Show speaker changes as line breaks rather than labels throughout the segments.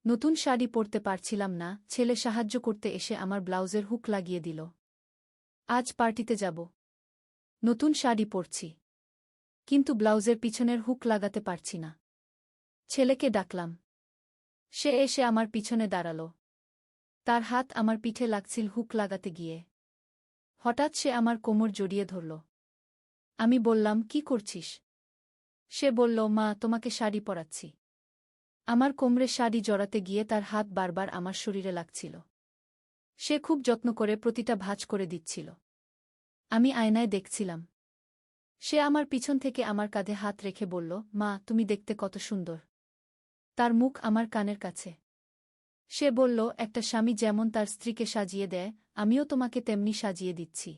নতুন শাড়ি পরতে পারছিলাম না, ছেলে সাহায্য করতে এসে আমার ব্লাউজের হুক লাগিয়ে দিল। আজ পার্টিতে যাব। নতুন শাড়ি পরছি, কিন্তু ব্লাউজের পিছনের হুক লাগাতে পারছি না। ছেলেকে ডাকলাম। সে এসে আমার পিছনে দাঁড়াল। তার হাত আমার পিঠে লাগছিল হুক লাগাতে গিয়ে। হঠাৎ সে আমার কোমর জড়িয়ে ধরল। আমি বললাম, কি করছিস? সে বলল, মা, তোমাকে শাড়ি পরাচ্ছি। আমার কোমরে শাড়ি জড়াতে গিয়ে তার হাত বারবার আমার শরীরে লাগছিল। সে খুব যত্ন করে প্রতিটা ভাঁজ করে দিচ্ছিল। আমি আয়নায় দেখছিলাম। সে আমার পিছন থেকে আমার কাঁধে হাত রেখে বলল, মা, তুমি দেখতে কত সুন্দর। তার মুখ আমার কানের কাছে। সে বলল, একটা স্বামী যেমন তার স্ত্রীকে সাজিয়ে দেয়, আমিও তোমাকে তেমনি সাজিয়ে দিচ্ছি।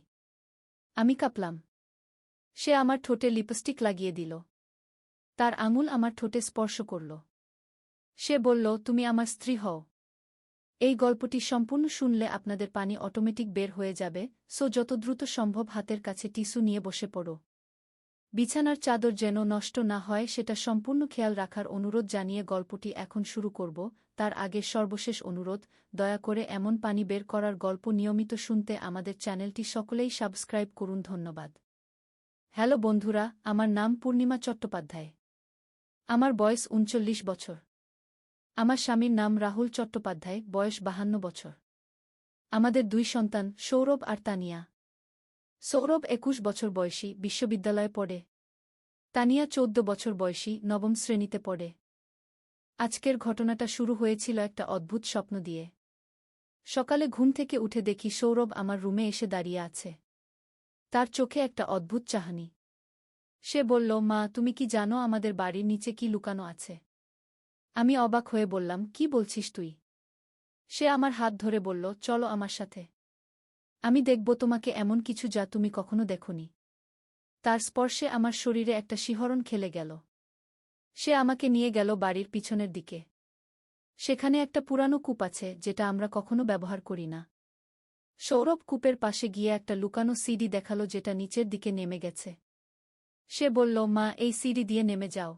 আমি কাঁপলাম। সে আমার ঠোঁটে লিপস্টিক লাগিয়ে দিল। তার আঙুল আমার ঠোঁটে স্পর্শ করল। সে বলল, তুমি আমার স্ত্রী হও। এই গল্পটি সম্পূর্ণ শুনলে আপনাদের পানি অটোমেটিক বের হয়ে যাবে, সো যত দ্রুত সম্ভব হাতের কাছে টিস্যু নিয়ে বসে পড়ো। বিছানার চাদর যেন নষ্ট না হয় সেটা সম্পূর্ণ খেয়াল রাখার অনুরোধ জানিয়ে গল্পটি এখন শুরু করব। তার আগে সর্বশেষ অনুরোধ, দয়া করে এমন পানি বের করার গল্প নিয়মিত শুনতে আমাদের চ্যানেলটি সকলেই সাবস্ক্রাইব করুন। ধন্যবাদ। হ্যালো বন্ধুরা, আমার নাম পূর্ণিমা চট্টোপাধ্যায়। আমার বয়স ৩৯ বছর। আমার স্বামীর নাম রাহুল চট্টোপাধ্যায়, বয়স ৫২ বছর। আমাদের ২ সন্তান, সৌরভ আর তানিয়া। সৌরভ ২১ বছর বয়সী, বিশ্ববিদ্যালয়ে পড়ে। তানিয়া ১৪ বছর বয়সী, নবম শ্রেণীতে পড়ে। আজকের ঘটনাটা শুরু হয়েছিল একটা অদ্ভুত স্বপ্ন দিয়ে। সকালে ঘুম থেকে উঠে দেখি সৌরভ আমার রুমে এসে দাঁড়িয়ে আছে। তার চোখে একটা অদ্ভুত চাহনি। সে বলল, মা, তুমি কি জানো আমাদের বাড়ির নিচে কি লুকানো আছে? আমি অবাক হয়ে বললাম, কি বলছিস তুই? সে আমার হাত ধরে বলল, চলো আমার সাথে। আমি দেখব তোমাকে এমন কিছু যা তুমি কখনো দেখোনি। তার স্পর্শে আমার শরীরে একটা শিহরণ খেলে গেল। সে আমাকে নিয়ে গেল বাড়ির পিছনের দিকে। সেখানে একটা পুরানো কূপ আছে যেটা আমরা কখনো ব্যবহার করি না। সৌরভ কূপের পাশে গিয়ে একটা লুকানো সিঁড়ি দেখালো যেটা নিচের দিকে নেমে গেছে। সে বলল, মা, এই সিঁড়ি দিয়ে নেমে যাও।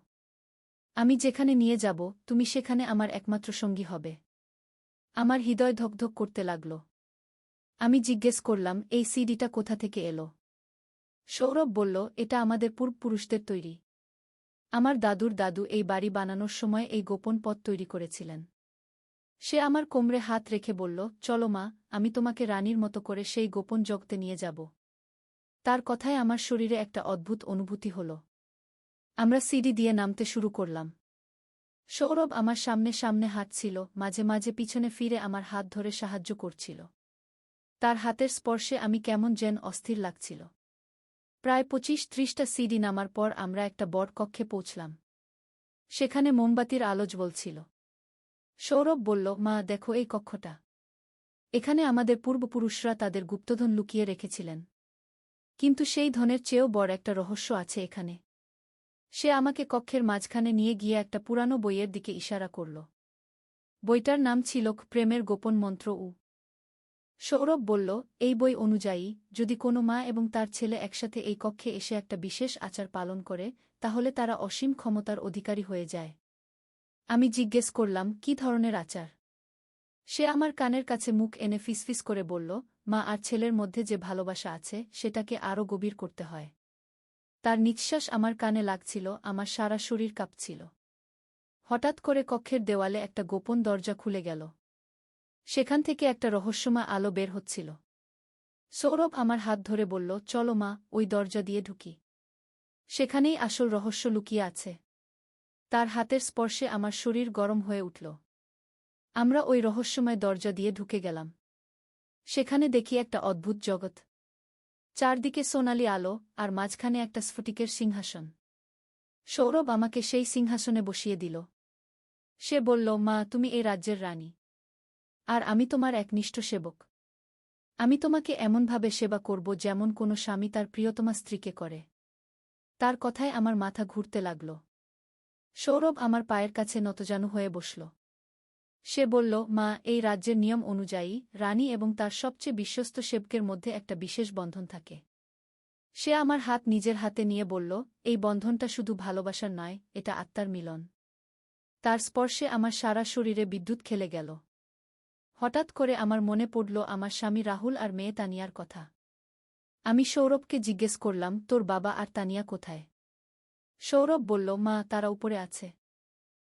আমি যেখানে নিয়ে যাব, তুমি সেখানে আমার একমাত্র সঙ্গী হবে। আমার হৃদয় ধকধক করতে লাগল। আমি জিজ্ঞেস করলাম, এই সিডিটা কোথা থেকে এলো? সৌরভ বলল, এটা আমাদের পূর্বপুরুষদের তৈরি। আমার দাদুর দাদু এই বাড়ি বানানোর সময় এই গোপন পথ তৈরি করেছিলেন। সে আমার কোমরে হাত রেখে বলল, চলো মা, আমি তোমাকে রানীর মতো করে সেই গোপন জগতে নিয়ে যাব। তার কথায় আমার শরীরে একটা অদ্ভুত অনুভূতি হল। আমরা সিঁড়ি দিয়ে নামতে শুরু করলাম। সৌরভ আমার সামনে সামনে হাঁটছিল, মাঝে মাঝে পিছনে ফিরে আমার হাত ধরে সাহায্য করছিল। তার হাতের স্পর্শে আমি কেমন যেন অস্থির লাগছিল। প্রায় ২৫-৩০টা সিঁড়ি নামার পর আমরা একটা বড় কক্ষে পৌঁছলাম। সেখানে মোমবাতির আলো জ্বলছিল। সৌরভ বলল, মা, দেখো এই কক্ষটা। এখানে আমাদের পূর্বপুরুষরা তাদের গুপ্তধন লুকিয়ে রেখেছিলেন। কিন্তু সেই ধনের চেয়েও বড় একটা রহস্য আছে এখানে। সে আমাকে কক্ষের মাঝখানে নিয়ে গিয়ে একটা পুরানো বইয়ের দিকে ইশারা করল। বইটার নাম ছিল প্রেমের গোপন মন্ত্র। সৌরভ বলল, এই বই অনুযায়ী, যদি কোনো মা এবং তার ছেলে একসাথে এই কক্ষে এসে একটা বিশেষ আচার পালন করে, তাহলে তারা অসীম ক্ষমতার অধিকারী হয়ে যায়। আমি জিজ্ঞেস করলাম, কি ধরনের আচার? সে আমার কানের কাছে মুখ এনে ফিসফিস করে বলল, মা আর ছেলের মধ্যে যে ভালোবাসা আছে সেটাকে আরও গভীর করতে হয়। তার নিঃশ্বাস আমার কানে লাগছিল, আমার সারা শরীর কাঁপছিল। হঠাৎ করে কক্ষের দেওয়ালে একটা গোপন দরজা খুলে গেল। সেখান থেকে একটা রহস্যময় আলো বের হচ্ছিল। সৌরভ আমার হাত ধরে বলল, চলো মা, ওই দরজা দিয়ে ঢুকি। সেখানেই আসল রহস্য লুকিয়ে আছে। তার হাতের স্পর্শে আমার শরীর গরম হয়ে উঠল। আমরা ওই রহস্যময় দরজা দিয়ে ঢুকে গেলাম। সেখানে দেখি একটা অদ্ভুত জগৎ। চারদিকে সোনালি আলো, আর মাঝখানে একটা স্ফটিকের সিংহাসন। সৌরভ আমাকে সেই সিংহাসনে বসিয়ে দিল। সে বলল, মা, তুমি এই রাজ্যের রানী। আর আমি তোমার একনিষ্ঠ সেবক। আমি তোমাকে এমনভাবে সেবা করব যেমন কোনো স্বামী তার প্রিয়তমা স্ত্রীকে করে। তার কথায় আমার মাথা ঘুরতে লাগল। সৌরভ আমার পায়ের কাছে নতজানু হয়ে বসল। সে বলল, মা, এই রাজ্যের নিয়ম অনুযায়ী রানী এবং তার সবচেয়ে বিশ্বস্ত সেবকের মধ্যে একটা বিশেষ বন্ধন থাকে। সে আমার হাত নিজের হাতে নিয়ে বলল, এই বন্ধনটা শুধু ভালোবাসার নয়, এটা আত্মার মিলন। তার স্পর্শে আমার সারা শরীরে বিদ্যুৎ খেলে গেল। হঠাৎ করে আমার মনে পড়ল আমার স্বামী রাহুল আর মেয়ে তানিয়ার কথা। আমি সৌরভকে জিজ্ঞেস করলাম, তোর বাবা আর তানিয়া কোথায়? সৌরভ বলল, মা, তারা উপরে আছে।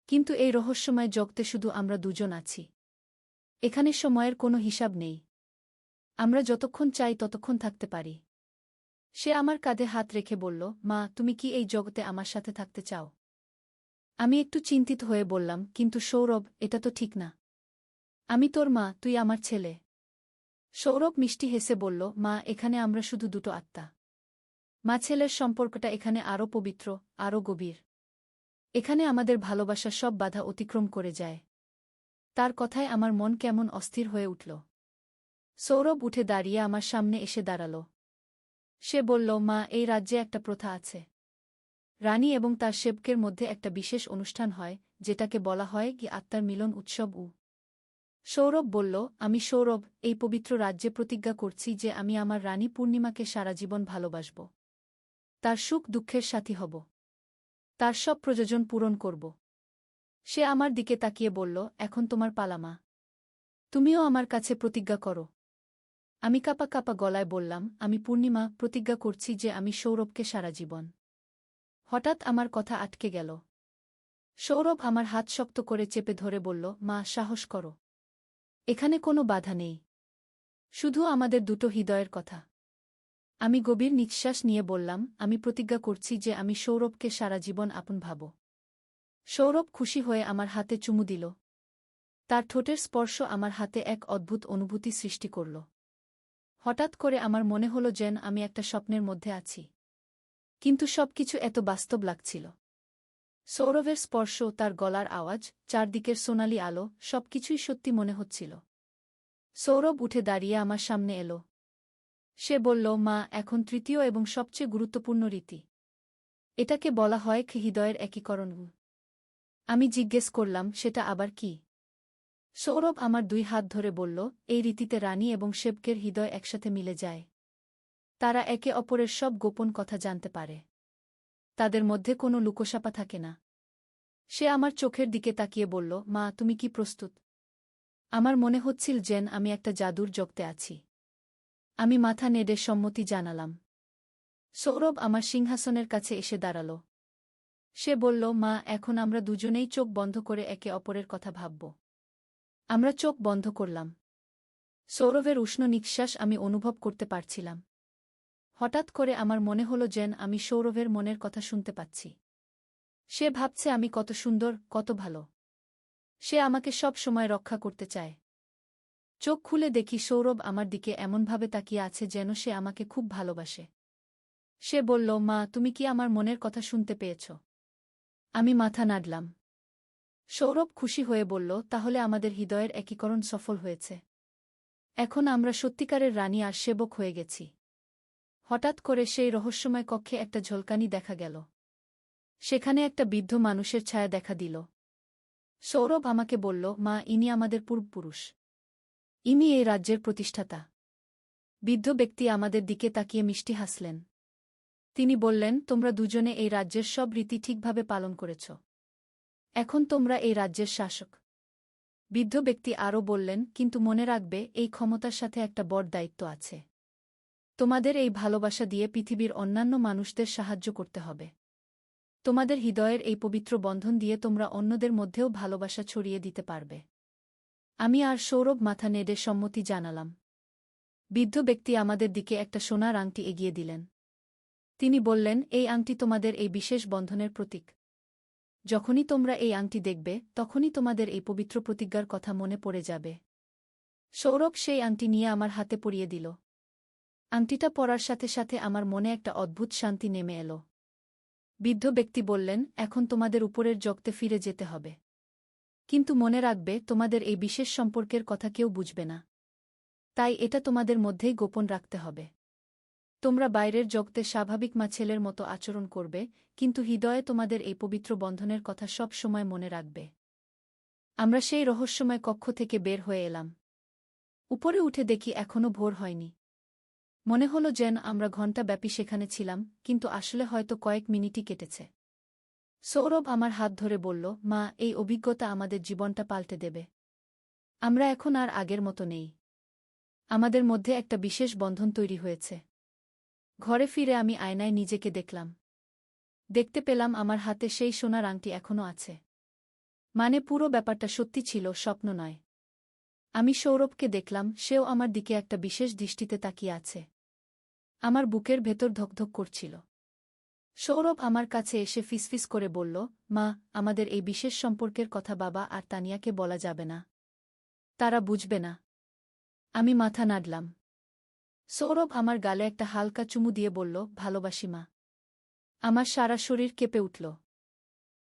কিন্তু এই রহস্যময় জগতে শুধু আমরা দুজন আছি। এখানে সময়ের কোনো হিসাব নেই। আমরা যতক্ষণ চাই ততক্ষণ থাকতে পারি। সে আমার কাঁধে হাত রেখে বলল, মা, তুমি কি এই জগতে আমার সাথে থাকতে চাও? আমি একটু চিন্তিত হয়ে বললাম, কিন্তু সৌরভ, এটা তো ঠিক না। আমি তোর মা, তুই আমার ছেলে। সৌরভ মিষ্টি হেসে বলল, মা, এখানে আমরা শুধু দুটো আত্মা। মা ছেলের সম্পর্কটা এখানে আরও পবিত্র, আরও গভীর। এখানে আমাদের ভালোবাসা সব বাধা অতিক্রম করে যায়। তার কথায় আমার মন কেমন অস্থির হয়ে উঠল। সৌরভ উঠে দাঁড়িয়ে আমার সামনে এসে দাঁড়াল। সে বলল, মা, এই রাজ্যে একটা প্রথা আছে। রানী এবং তার সেবকের মধ্যে একটা বিশেষ অনুষ্ঠান হয়, যেটাকে বলা হয় কি আত্মার মিলন উৎসব। সৌরভ বলল, আমি সৌরভ এই পবিত্র রাজ্যে প্রতিজ্ঞা করছি যে আমি আমার রানী পূর্ণিমাকে সারা জীবন ভালোবাসব। তার সুখ দুঃখের সাথী হব। তার সব প্রয়োজন পূরণ করব। সে আমার দিকে তাকিয়ে বলল, এখন তোমার পালা, মা। তুমিও আমার কাছে প্রতিজ্ঞা করো। আমি কাঁপা কাঁপা গলায় বললাম, আমি পূর্ণিমা প্রতিজ্ঞা করছি যে আমি সৌরভকে সারা জীবন। হঠাৎ আমার কথা আটকে গেল। সৌরভ আমার হাত শক্ত করে চেপে ধরে বলল, মা, সাহস করো। এখানে কোনো বাধা নেই। শুধু আমাদের দুটো হৃদয়ের কথা। আমি গভীর নিঃশ্বাস নিয়ে বললাম, আমি প্রতিজ্ঞা করছি যে আমি সৌরভকে সারা জীবন আপন ভাব। সৌরভ খুশি হয়ে আমার হাতে চুমু দিল। তার ঠোঁটের স্পর্শ আমার হাতে এক অদ্ভুত অনুভূতি সৃষ্টি করল। হঠাৎ করে আমার মনে হল যেন আমি একটা স্বপ্নের মধ্যে আছি। কিন্তু সবকিছু এত বাস্তব লাগছিল। সৌরভের স্পর্শ, তার গলার আওয়াজ, চারদিকের সোনালি আলো, সবকিছুই সত্যি মনে হচ্ছিল। সৌরভ উঠে দাঁড়িয়ে আমার সামনে এল। সে বলল, মা, এখন তৃতীয় এবং সবচেয়ে গুরুত্বপূর্ণ রীতি। এটাকে বলা হয় হৃদয়ের একীকরণ। আমি জিজ্ঞেস করলাম, সেটা আবার কি? সৌরভ আমার দুই হাত ধরে বলল, এই রীতিতে রানী এবং সেবকের হৃদয় একসাথে মিলে যায়। তারা একে অপরের সব গোপন কথা জানতে পারে। তাদের মধ্যে কোনো লুকোছাপা থাকে না। সে আমার চোখের দিকে তাকিয়ে বলল, মা, তুমি কি প্রস্তুত? আমার মনে হচ্ছিল যেন আমি একটা জাদুর জগতে আছি। আমি মাথা নেড়ে সম্মতি জানালাম। সৌরভ আমার সিংহাসনের কাছে এসে দাঁড়াল। সে বলল, মা, এখন আমরা দুজনেই চোখ বন্ধ করে একে অপরের কথা ভাবব। আমরা চোখ বন্ধ করলাম। সৌরভের উষ্ণ নিঃশ্বাস আমি অনুভব করতে পারছিলাম। হঠাৎ করে আমার মনে হল যেন আমি সৌরভের মনের কথা শুনতে পাচ্ছি। সে ভাবছে আমি কত সুন্দর, কত ভালো। সে আমাকে সব সময় রক্ষা করতে চায়। চোখ খুলে দেখি সৌরভ আমার দিকে এমনভাবে তাকিয়ে আছে যেন সে আমাকে খুব ভালোবাসে। সে বলল, মা, তুমি কি আমার মনের কথা শুনতে পেয়েছ? আমি মাথা নাড়লাম। সৌরভ খুশি হয়ে বলল, তাহলে আমাদের হৃদয়ের একীকরণ সফল হয়েছে। এখন আমরা সত্যিকারের রানী আর সেবক হয়ে গেছি। হঠাৎ করে সেই রহস্যময় কক্ষে একটা ঝলকানি দেখা গেল। সেখানে একটা বৃদ্ধ মানুষের ছায়া দেখা দিল। সৌরভ আমাকে বলল, মা, ইনি আমাদের পূর্বপুরুষ। ইনি এই রাজ্যের প্রতিষ্ঠাতা। বৃদ্ধ ব্যক্তি আমাদের দিকে তাকিয়ে মিষ্টি হাসলেন। তিনি বললেন, তোমরা দুজনে এই রাজ্যের সব রীতি ঠিকভাবে পালন করেছ। এখন তোমরা এই রাজ্যের শাসক। বৃদ্ধ ব্যক্তি আরও বললেন, কিন্তু মনে রাখবে, এই ক্ষমতার সাথে একটা বড় দায়িত্ব আছে। তোমাদের এই ভালোবাসা দিয়ে পৃথিবীর অন্যান্য মানুষদের সাহায্য করতে হবে। তোমাদের হৃদয়ের এই পবিত্র বন্ধন দিয়ে তোমরা অন্যদের মধ্যেও ভালোবাসা ছড়িয়ে দিতে পারবে। আমি আর সৌরভ মাথা নেড়ে সম্মতি জানালাম। বৃদ্ধ ব্যক্তি আমাদের দিকে একটা সোনার আংটি এগিয়ে দিলেন। তিনি বললেন, এই আংটি তোমাদের এই বিশেষ বন্ধনের প্রতীক। যখনই তোমরা এই আংটি দেখবে, তখনই তোমাদের এই পবিত্র প্রতিজ্ঞার কথা মনে পড়ে যাবে। সৌরভ সেই আংটি নিয়ে আমার হাতে পরিয়ে দিল। আংটিটা পরার সাথে সাথে আমার মনে একটা অদ্ভুত শান্তি নেমে এল। বৃদ্ধ ব্যক্তি বললেন, এখন তোমাদের উপরের জগতে ফিরে যেতে হবে। কিন্তু মনে রাখবে, তোমাদের এই বিশেষ সম্পর্কের কথা কেউ বুঝবে না। তাই এটা তোমাদের মধ্যেই গোপন রাখতে হবে। তোমরা বাইরের জগতে স্বাভাবিক মা ছেলের মতো আচরণ করবে, কিন্তু হৃদয়ে তোমাদের এই পবিত্র বন্ধনের কথা সব সময় মনে রাখবে। আমরা সেই রহস্যময় কক্ষ থেকে বের হয়ে এলাম। উপরে উঠে দেখি এখনও ভোর হয়নি। মনে হলো যেন আমরা ঘণ্টাব্যাপী সেখানে ছিলাম, কিন্তু আসলে হয়তো কয়েক মিনিটই কেটেছে। সৌরভ আমার হাত ধরে বলল, মা, এই অভিজ্ঞতা আমাদের জীবনটা পাল্টে দেবে। আমরা এখন আর আগের মতো নেই। আমাদের মধ্যে একটা বিশেষ বন্ধন তৈরি হয়েছে। ঘরে ফিরে আমি আয়নায় নিজেকে দেখলাম। দেখতে পেলাম আমার হাতে সেই সোনার আংটি এখনো আছে। মানে পুরো ব্যাপারটা সত্যি ছিল, স্বপ্ন নয়। আমি সৌরভকে দেখলাম, সেও আমার দিকে একটা বিশেষ দৃষ্টিতে তাকিয়ে আছে। আমার বুকের ভেতর ধকধক করছিল। সৌরভ আমার কাছে এসে ফিসফিস করে বলল, মা, আমাদের এই বিশেষ সম্পর্কের কথা বাবা আর তানিয়াকে বলা যাবে না। তারা বুঝবে না। আমি মাথা নাড়লাম। সৌরভ আমার গালে একটা হালকা চুমু দিয়ে বলল, ভালোবাসি মা। আমার সারা শরীর কেঁপে উঠল।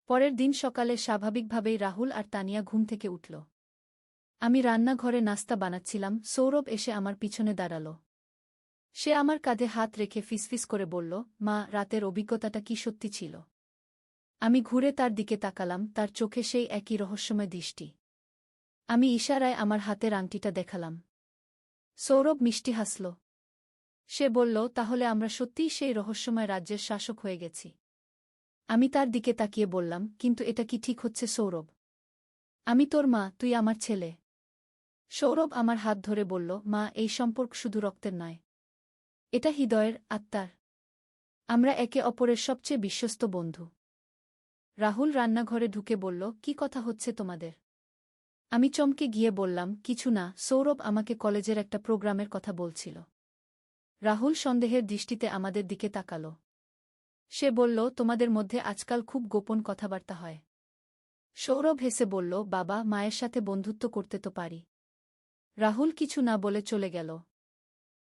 পরের দিন সকালে স্বাভাবিকভাবেই রাহুল আর তানিয়া ঘুম থেকে উঠল। আমি রান্নাঘরে নাস্তা বানাচ্ছিলাম, সৌরভ এসে আমার পিছনে দাঁড়াল। সে আমার কাঁধে হাত রেখে ফিসফিস করে বলল, মা, রাতের অভিজ্ঞতাটা কি সত্যি ছিল? আমি ঘুরে তার দিকে তাকালাম, তার চোখে সেই একই রহস্যময় দৃষ্টি। আমি ইশারায় আমার হাতের আংটিটা দেখালাম। সৌরভ মিষ্টি হাসল। সে বলল, তাহলে আমরা সত্যিই সেই রহস্যময় রাজ্যের শাসক হয়ে গেছি। আমি তার দিকে তাকিয়ে বললাম, কিন্তু এটা কি ঠিক হচ্ছে সৌরভ? আমি তোর মা, তুই আমার ছেলে। সৌরভ আমার হাত ধরে বলল, মা, এই সম্পর্ক শুধু রক্তের নয়। এটা হৃদয়ের, আত্মার। আমরা একে অপরের সবচেয়ে বিশ্বস্ত বন্ধু। রাহুল রান্নাঘরে ঢুকে বলল, কি কথা হচ্ছে তোমাদের? আমি চমকে গিয়ে বললাম, কিছু না, সৌরভ আমাকে কলেজের একটা প্রোগ্রামের কথা বলছিল। রাহুল সন্দেহের দৃষ্টিতে আমাদের দিকে তাকাল। সে বলল, তোমাদের মধ্যে আজকাল খুব গোপন কথাবার্তা হয়। সৌরভ হেসে বলল, বাবা, মায়ের সাথে বন্ধুত্ব করতে তো পারি। রাহুল কিছু না বলে চলে গেল।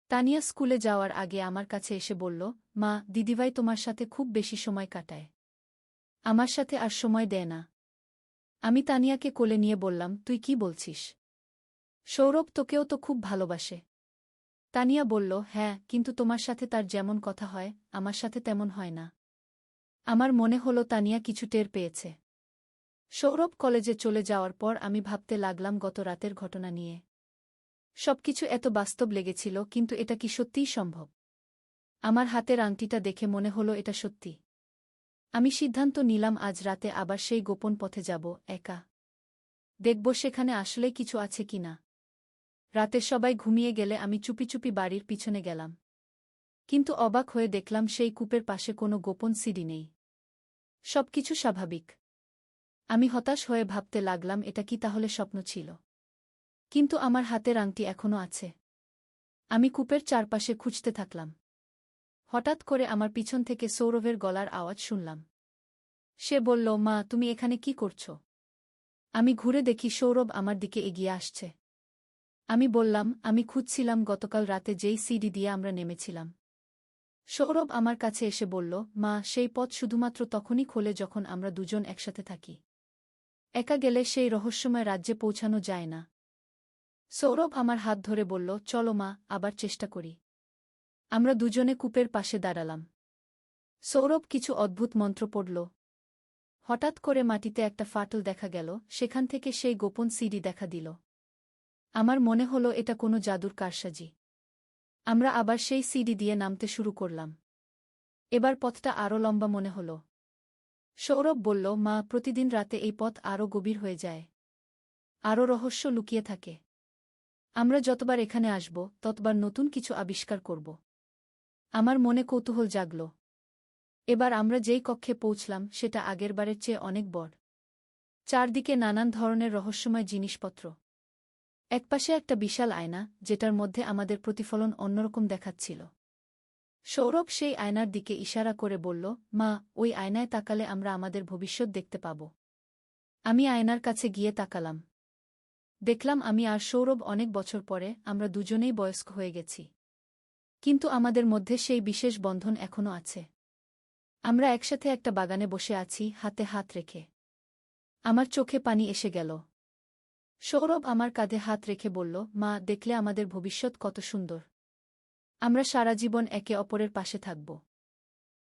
তানিয়া স্কুলে যাওয়ার আগে আমার কাছে এসে বলল, মা, দিদিভাই তোমার সাথে খুব বেশি সময় কাটায়। আমার সাথে আর সময় দেয় না। আমি তানিয়াকে কোলে নিয়ে বললাম, তুই কি বলছিস? সৌরভ তোকেও তো খুব ভালোবাসে। তানিয়া বলল, হ্যাঁ, কিন্তু তোমার সাথে তার যেমন কথা হয়, আমার সাথে তেমন হয় না। আমার মনে হলো তানিয়া কিছু টের পেয়েছে। সৌরভ কলেজে চলে যাওয়ার পর আমি ভাবতে লাগলাম গত রাতের ঘটনা নিয়ে। সবকিছু এত বাস্তব লেগেছিল, কিন্তু এটা কি সত্যিই সম্ভব? আমার হাতের আংটিটা দেখে মনে হলো এটা সত্যি। আমি সিদ্ধান্ত নিলাম আজ রাতে আবার সেই গোপন পথে যাব, একা। দেখব সেখানে আসলে কিছু আছে কিনা। রাতে সবাই ঘুমিয়ে গেলে আমি চুপি চুপি বাড়ির পিছনে গেলাম। কিন্তু অবাক হয়ে দেখলাম সেই কূপের পাশে কোনো গোপন সিঁড়ি নেই। সবকিছু স্বাভাবিক। আমি হতাশ হয়ে ভাবতে লাগলাম, এটা কি তাহলে স্বপ্ন ছিল? কিন্তু আমার হাতের আংটি এখনো আছে। আমি কূপের চারপাশে খুঁজতে থাকলাম। হঠাৎ করে আমার পিছন থেকে সৌরভের গলার আওয়াজ শুনলাম। সে বলল, মা, তুমি এখানে কি করছ? আমি ঘুরে দেখি সৌরভ আমার দিকে এগিয়ে আসছে। আমি বললাম, আমি খুঁজছিলাম গতকাল রাতে যেই সিঁড়ি দিয়ে আমরা নেমেছিলাম। সৌরভ আমার কাছে এসে বলল, মা, সেই পথ শুধুমাত্র তখনই খোলে যখন আমরা দুজন একসাথে থাকি। একা গেলে সেই রহস্যময় রাজ্যে পৌঁছানো যায় না। সৌরভ আমার হাত ধরে বলল, চলো মা, আবার চেষ্টা করি। আমরা দুজনে কূপের পাশে দাঁড়ালাম। সৌরভ কিছু অদ্ভুত মন্ত্র পড়ল। হঠাৎ করে মাটিতে একটা ফাটল দেখা গেল, সেখান থেকে সেই গোপন সিঁড়ি দেখা দিল। আমার মনে হলো এটা কোনো জাদুর কারসাজি। আমরা আবার সেই সিঁড়ি দিয়ে নামতে শুরু করলাম। এবার পথটা আরও লম্বা মনে হল। সৌরভ বলল, মা, প্রতিদিন রাতে এই পথ আরও গভীর হয়ে যায়। আরও রহস্য লুকিয়ে থাকে। আমরা যতবার এখানে আসব, ততবার নতুন কিছু আবিষ্কার করব। আমার মনে কৌতূহল জাগল। এবার আমরা যেই কক্ষে পৌঁছলাম সেটা আগেরবারের চেয়ে অনেক বড়। চারদিকে নানান ধরনের রহস্যময় জিনিসপত্র। একপাশে একটা বিশাল আয়না, যেটার মধ্যে আমাদের প্রতিফলন অন্যরকম দেখাচ্ছিল। সৌরভ সেই আয়নার দিকে ইশারা করে বলল, মা, ওই আয়নায় তাকালে আমরা আমাদের ভবিষ্যৎ দেখতে পাব। আমি আয়নার কাছে গিয়ে তাকালাম। দেখলাম আমি আর সৌরভ অনেক বছর পরে আমরা দুজনেই বয়স্ক হয়ে গেছি। কিন্তু আমাদের মধ্যে সেই বিশেষ বন্ধন এখনো আছে। আমরা একসাথে একটা বাগানে বসে আছি, হাতে হাত রেখে। আমার চোখে পানি এসে গেল। সৌরভ আমার কাঁধে হাত রেখে বলল, মা, দেখলে আমাদের ভবিষ্যৎ কত সুন্দর। আমরা সারা জীবন একে অপরের পাশে থাকব।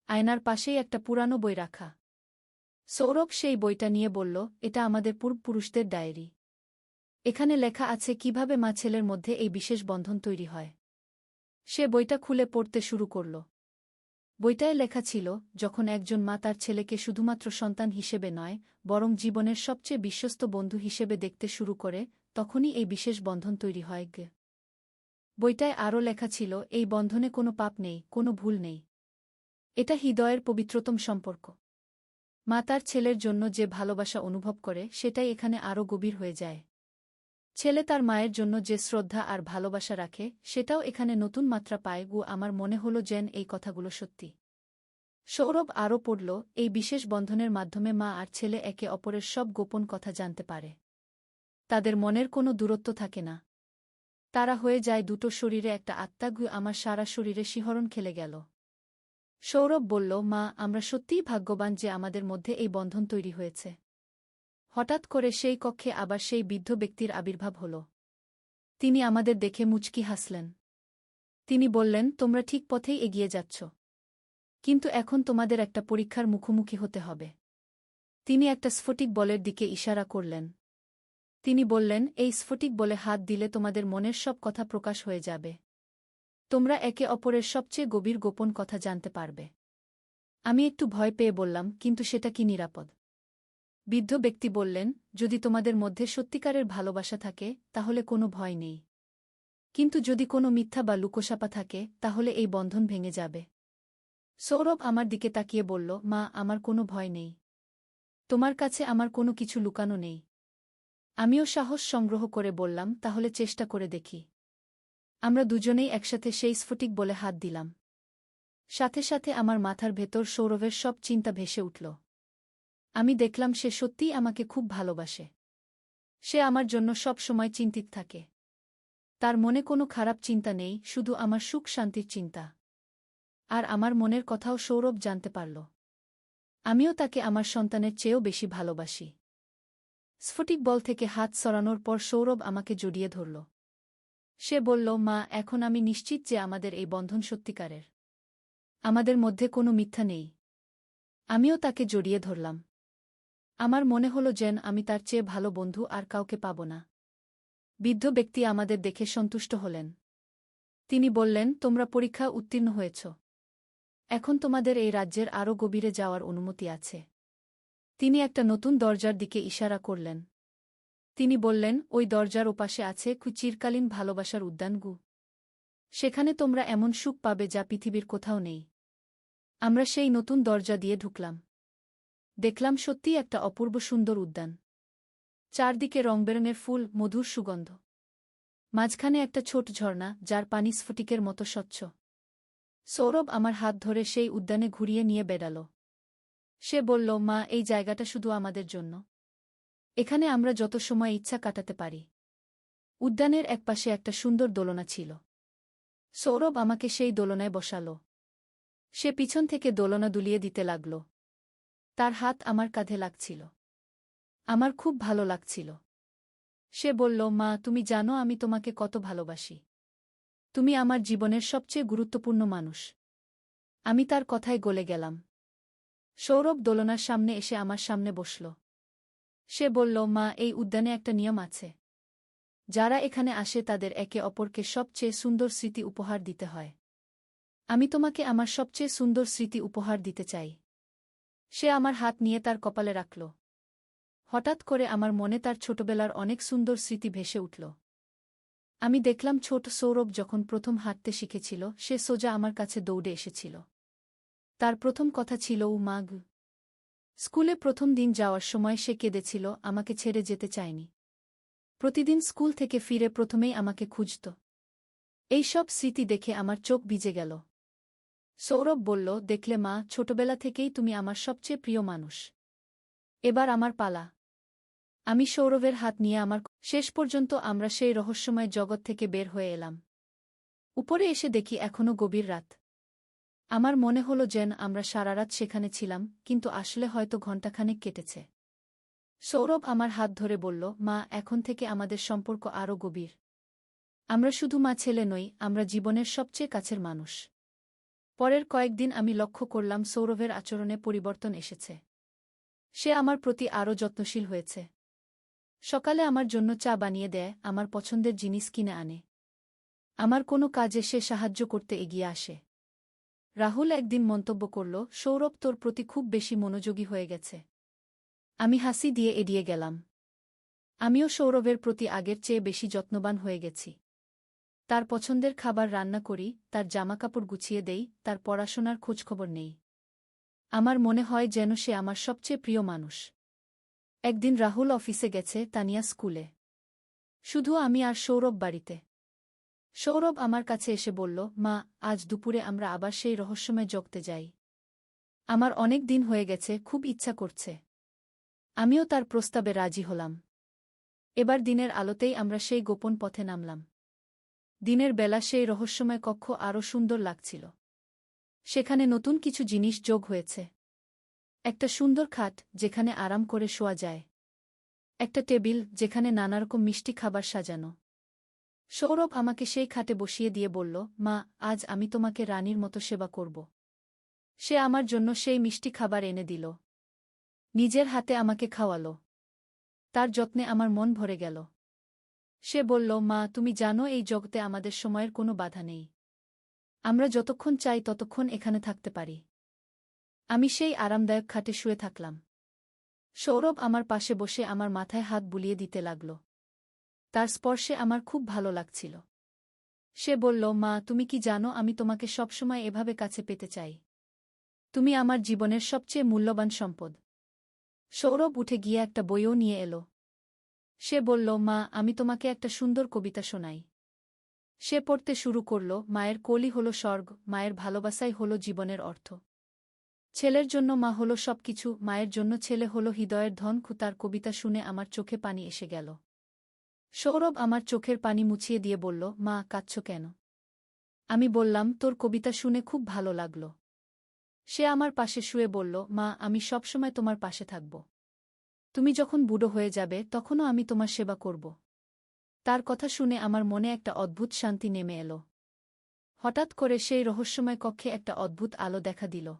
আয়নার পাশেই একটা পুরানো বই রাখা। সৌরভ সেই বইটা নিয়ে বলল, এটা আমাদের পূর্বপুরুষদের ডায়েরি। এখানে লেখা আছে কিভাবে মা ছেলের মধ্যে এই বিশেষ বন্ধন তৈরি হয়। সে বইটা খুলে পড়তে শুরু করল। বইটায় লেখা ছিল, যখন একজন মা তার ছেলেকে শুধুমাত্র সন্তান হিসেবে নয়, বরং জীবনের সবচেয়ে বিশ্বস্ত বন্ধু হিসেবে দেখতে শুরু করে, তখনই এই বিশেষ বন্ধন তৈরি হয়। বইটায় আরও লেখা ছিল, এই বন্ধনে কোনো পাপ নেই, কোনো ভুল নেই। এটা হৃদয়ের পবিত্রতম সম্পর্ক। মা তার ছেলের জন্য যে ভালোবাসা অনুভব করে, সেটাই এখানে আরও গভীর হয়ে যায়। ছেলে তার মায়ের জন্য যে শ্রদ্ধা আর ভালোবাসা রাখে, সেটাও এখানে নতুন মাত্রা পায়। আমার মনে হল যেন এই কথাগুলো সত্যি। সৌরভ আরও পড়ল, এই বিশেষ বন্ধনের মাধ্যমে মা আর ছেলে একে অপরের সব গোপন কথা জানতে পারে। তাদের মনের কোনো দূরত্ব থাকে না। তারা হয়ে যায় দুটো শরীরে একটা আত্মা। আমার সারা শরীরে শিহরণ খেলে গেল। সৌরভ বলল, মা, আমরা সত্যিই ভাগ্যবান যে আমাদের মধ্যে এই বন্ধন তৈরি হয়েছে। হঠাৎ করে সেই কক্ষে আবার সেই বৃদ্ধ ব্যক্তির আবির্ভাব হল। তিনি আমাদের দেখে মুচকি হাসলেন। তিনি বললেন, তোমরা ঠিক পথেই এগিয়ে যাচ্ছ। কিন্তু এখন তোমাদের একটা পরীক্ষার মুখোমুখি হতে হবে। তিনি একটা স্ফটিক বলের দিকে ইশারা করলেন। তিনি বললেন, এই স্ফটিক বলে হাত দিলে তোমাদের মনের সব কথা প্রকাশ হয়ে যাবে। তোমরা একে অপরের সবচেয়ে গভীর গোপন কথা জানতে পারবে। আমি একটু ভয় পেয়ে বললাম, কিন্তু সেটা কি নিরাপদ? বৃদ্ধ ব্যক্তি বললেন, যদি তোমাদের মধ্যে সত্যিকারের ভালোবাসা থাকে, তাহলে কোনো ভয় নেই। কিন্তু যদি কোনো মিথ্যা বা লুকোছাপা থাকে, তাহলে এই বন্ধন ভেঙে যাবে। সৌরভ আমার দিকে তাকিয়ে বলল, মা, আমার কোনো ভয় নেই। তোমার কাছে আমার কোনো কিছু লুকানো নেই। আমিও সাহস সংগ্রহ করে বললাম, তাহলে চেষ্টা করে দেখি। আমরা দুজনেই একসাথে সেই স্ফটিক বলে হাত দিলাম। সাথে সাথে আমার মাথার ভেতর সৌরভের সব চিন্তা ভেসে উঠল। আমি দেখলাম সে সত্যিই আমাকে খুব ভালোবাসে। সে আমার জন্য সব সময় চিন্তিত থাকে। তার মনে কোনো খারাপ চিন্তা নেই, শুধু আমার সুখ শান্তির চিন্তা। আর আমার মনের কথাও সৌরভ জানতে পারল। আমিও তাকে আমার সন্তানের চেয়েও বেশি ভালোবাসি। স্ফটিক বল থেকে হাত সরানোর পর সৌরভ আমাকে জড়িয়ে ধরল। সে বলল, মা, এখন আমি নিশ্চিত যে আমাদের এই বন্ধন সত্যিকারের। আমাদের মধ্যে কোনো মিথ্যা নেই। আমিও তাকে জড়িয়ে ধরলাম। আমার মনে হল যেন আমি তার চেয়ে ভালো বন্ধু আর কাউকে পাব না। বৃদ্ধ ব্যক্তি আমাদের দেখে সন্তুষ্ট হলেন। তিনি বললেন, তোমরা পরীক্ষা উত্তীর্ণ হয়েছ। এখন তোমাদের এই রাজ্যের আরও গভীরে যাওয়ার অনুমতি আছে। তিনি একটা নতুন দরজার দিকে ইশারা করলেন। তিনি বললেন, ওই দরজার ওপাশে আছে চিরকালীন ভালোবাসার উদ্যান। সেখানে তোমরা এমন সুখ পাবে যা পৃথিবীর কোথাও নেই। আমরা সেই নতুন দরজা দিয়ে ঢুকলাম। দেখলাম সত্যিই একটা অপূর্ব সুন্দর উদ্যান। চারদিকে রংবেরঙের ফুল, মধুর সুগন্ধ। মাঝখানে একটা ছোট ঝর্ণা, যার পানি স্ফটিকের মতো স্বচ্ছ। সৌরভ আমার হাত ধরে সেই উদ্যানে ঘুরিয়ে নিয়ে বেড়াল। সে বলল, মা, এই জায়গাটা শুধু আমাদের জন্য। এখানে আমরা যত সময় ইচ্ছা কাটাতে পারি। উদ্যানের একপাশে একটা সুন্দর দোলনা ছিল। সৌরভ আমাকে সেই দোলনায় বসাল। সে পিছন থেকে দোলনা দুলিয়ে দিতে লাগল। তার হাত আমার কাঁধে লাগছিল। আমার খুব ভালো লাগছিল। সে বলল, মা, তুমি জানো আমি তোমাকে কত ভালোবাসি। তুমি আমার জীবনের সবচেয়ে গুরুত্বপূর্ণ মানুষ। আমি তার কথায় গলে গেলাম। সৌরভ দোলনার সামনে এসে আমার সামনে বসল। সে বলল, মা, এই উদ্যানে একটা নিয়ম আছে। যারা এখানে আসে তাদের একে অপরকে সবচেয়ে সুন্দর স্মৃতি উপহার দিতে হয়। আমি তোমাকে আমার সবচেয়ে সুন্দর স্মৃতি উপহার দিতে চাই। সে আমার হাত নিয়ে তার কপালে রাখল। হঠাৎ করে আমার মনে তার ছোটবেলার অনেক সুন্দর স্মৃতি ভেসে উঠল। আমি দেখলাম ছোট সৌরভ যখন প্রথম হাঁটতে শিখেছিল, সে সোজা আমার কাছে দৌড়ে এসেছিল। তার প্রথম কথা ছিল, ও মা গু। স্কুলে প্রথম দিন যাওয়ার সময় সে কেঁদেছিল, আমাকে ছেড়ে যেতে চায়নি। প্রতিদিন স্কুল থেকে ফিরে প্রথমেই আমাকে খুঁজত। এই সব স্মৃতি দেখে আমার চোখ ভিজে গেল। সৌরভ বলল, দেখলে মা, ছোটবেলা থেকেই তুমি আমার সবচেয়ে প্রিয় মানুষ। এবার আমার পালা। আমি সৌরভের হাত নিয়ে শেষ পর্যন্ত আমরা সেই রহস্যময় জগৎ থেকে বের হয়ে এলাম। উপরে এসে দেখি এখনো গভীর রাত। আমার মনে হল যেন আমরা সারারাত সেখানে ছিলাম, কিন্তু আসলে হয়তো ঘণ্টাখানেক কেটেছে। সৌরভ আমার হাত ধরে বলল, মা, এখন থেকে আমাদের সম্পর্ক আরও গভীর। আমরা শুধু মা ছেলে নই, আমরা জীবনের সবচেয়ে কাছের মানুষ। পরের কয়েকদিন আমি লক্ষ্য করলাম সৌরভের আচরণে পরিবর্তন এসেছে। সে আমার প্রতি আরও যত্নশীল হয়েছে। সকালে আমার জন্য চা বানিয়ে দেয়, আমার পছন্দের জিনিস কিনে আনে। আমার কোনো কাজে সে সাহায্য করতে এগিয়ে আসে। রাহুল একদিন মন্তব্য করল, সৌরভ তোর প্রতি খুব বেশি মনোযোগী হয়ে গেছে। আমি হাসি দিয়ে এড়িয়ে গেলাম। আমিও সৌরভের প্রতি আগের চেয়ে বেশি যত্নবান হয়ে গেছি। তার পছন্দের খাবার রান্না করি, তার জামাকাপড় গুছিয়ে দেই, তার পড়াশোনার খোঁজখবর নেই। আমার মনে হয় যেন সে আমার সবচেয়ে প্রিয় মানুষ। একদিন রাহুল অফিসে গেছে, তানিয়া স্কুলে। শুধু আমি আর সৌরভ বাড়িতে। সৌরভ আমার কাছে এসে বলল, মা, আজ দুপুরে আমরা আবার সেই রহস্যময় জগতে যাই। আমার অনেক দিন হয়ে গেছে, খুব ইচ্ছা করছে। আমিও তার প্রস্তাবে রাজি হলাম। এবার দিনের আলোতেই আমরা সেই গোপন পথে নামলাম। দিনের বেলা সেই রহস্যময় কক্ষ আরও সুন্দর লাগছিল। সেখানে নতুন কিছু জিনিস যোগ হয়েছে। একটা সুন্দর খাট, যেখানে আরাম করে শোয়া যায়। একটা টেবিল, যেখানে নানারকম মিষ্টি খাবার সাজানো। সৌরভ আমাকে সেই খাটে বসিয়ে দিয়ে বলল, মা, আজ আমি তোমাকে রানীর মতো সেবা করব। সে আমার জন্য সেই মিষ্টি খাবার এনে দিল। নিজের হাতে আমাকে খাওয়ালো। তার যত্নে আমার মন ভরে গেল। সে বলল, মা, তুমি জানো এই জগতে আমাদের সময়ের কোনো বাধা নেই। আমরা যতক্ষণ চাই ততক্ষণ এখানে থাকতে পারি। আমি সেই আরামদায়ক খাটে শুয়ে থাকলাম। সৌরভ আমার পাশে বসে আমার মাথায় হাত বুলিয়ে দিতে লাগল। তার স্পর্শে আমার খুব ভালো লাগছিল। সে বলল, মা, তুমি কি জানো আমি তোমাকে সবসময় এভাবে কাছে পেতে চাই। তুমি আমার জীবনের সবচেয়ে মূল্যবান সম্পদ। সৌরভ উঠে গিয়ে একটা বইও নিয়ে এলো। সে বলল, মা, আমি তোমাকে একটা সুন্দর কবিতা শোনাই। সে পড়তে শুরু করল, মায়ের কোলই হল স্বর্গ, মায়ের ভালোবাসাই হল জীবনের অর্থ। ছেলের জন্য মা হল সবকিছু, মায়ের জন্য ছেলে হল হৃদয়ের ধন। তার কবিতা শুনে আমার চোখে পানি এসে গেল। সৌরভ আমার চোখের পানি মুছিয়ে দিয়ে বলল, মা, কাঁদছ কেন? আমি বললাম, তোর কবিতা শুনে খুব ভালো লাগল। সে আমার পাশে শুয়ে বলল, মা, আমি সবসময় তোমার পাশে থাকব। তুমি যখন বুড়ো হয়ে যাবে তখনও আমি তোমার সেবা করব। তার কথা শুনে আমার মনে একটা অদ্ভুত শান্তি নেমে এলো। হঠাৎ করে সেই রহস্যময় কক্ষে একটা অদ্ভুত আলো দেখা দিল।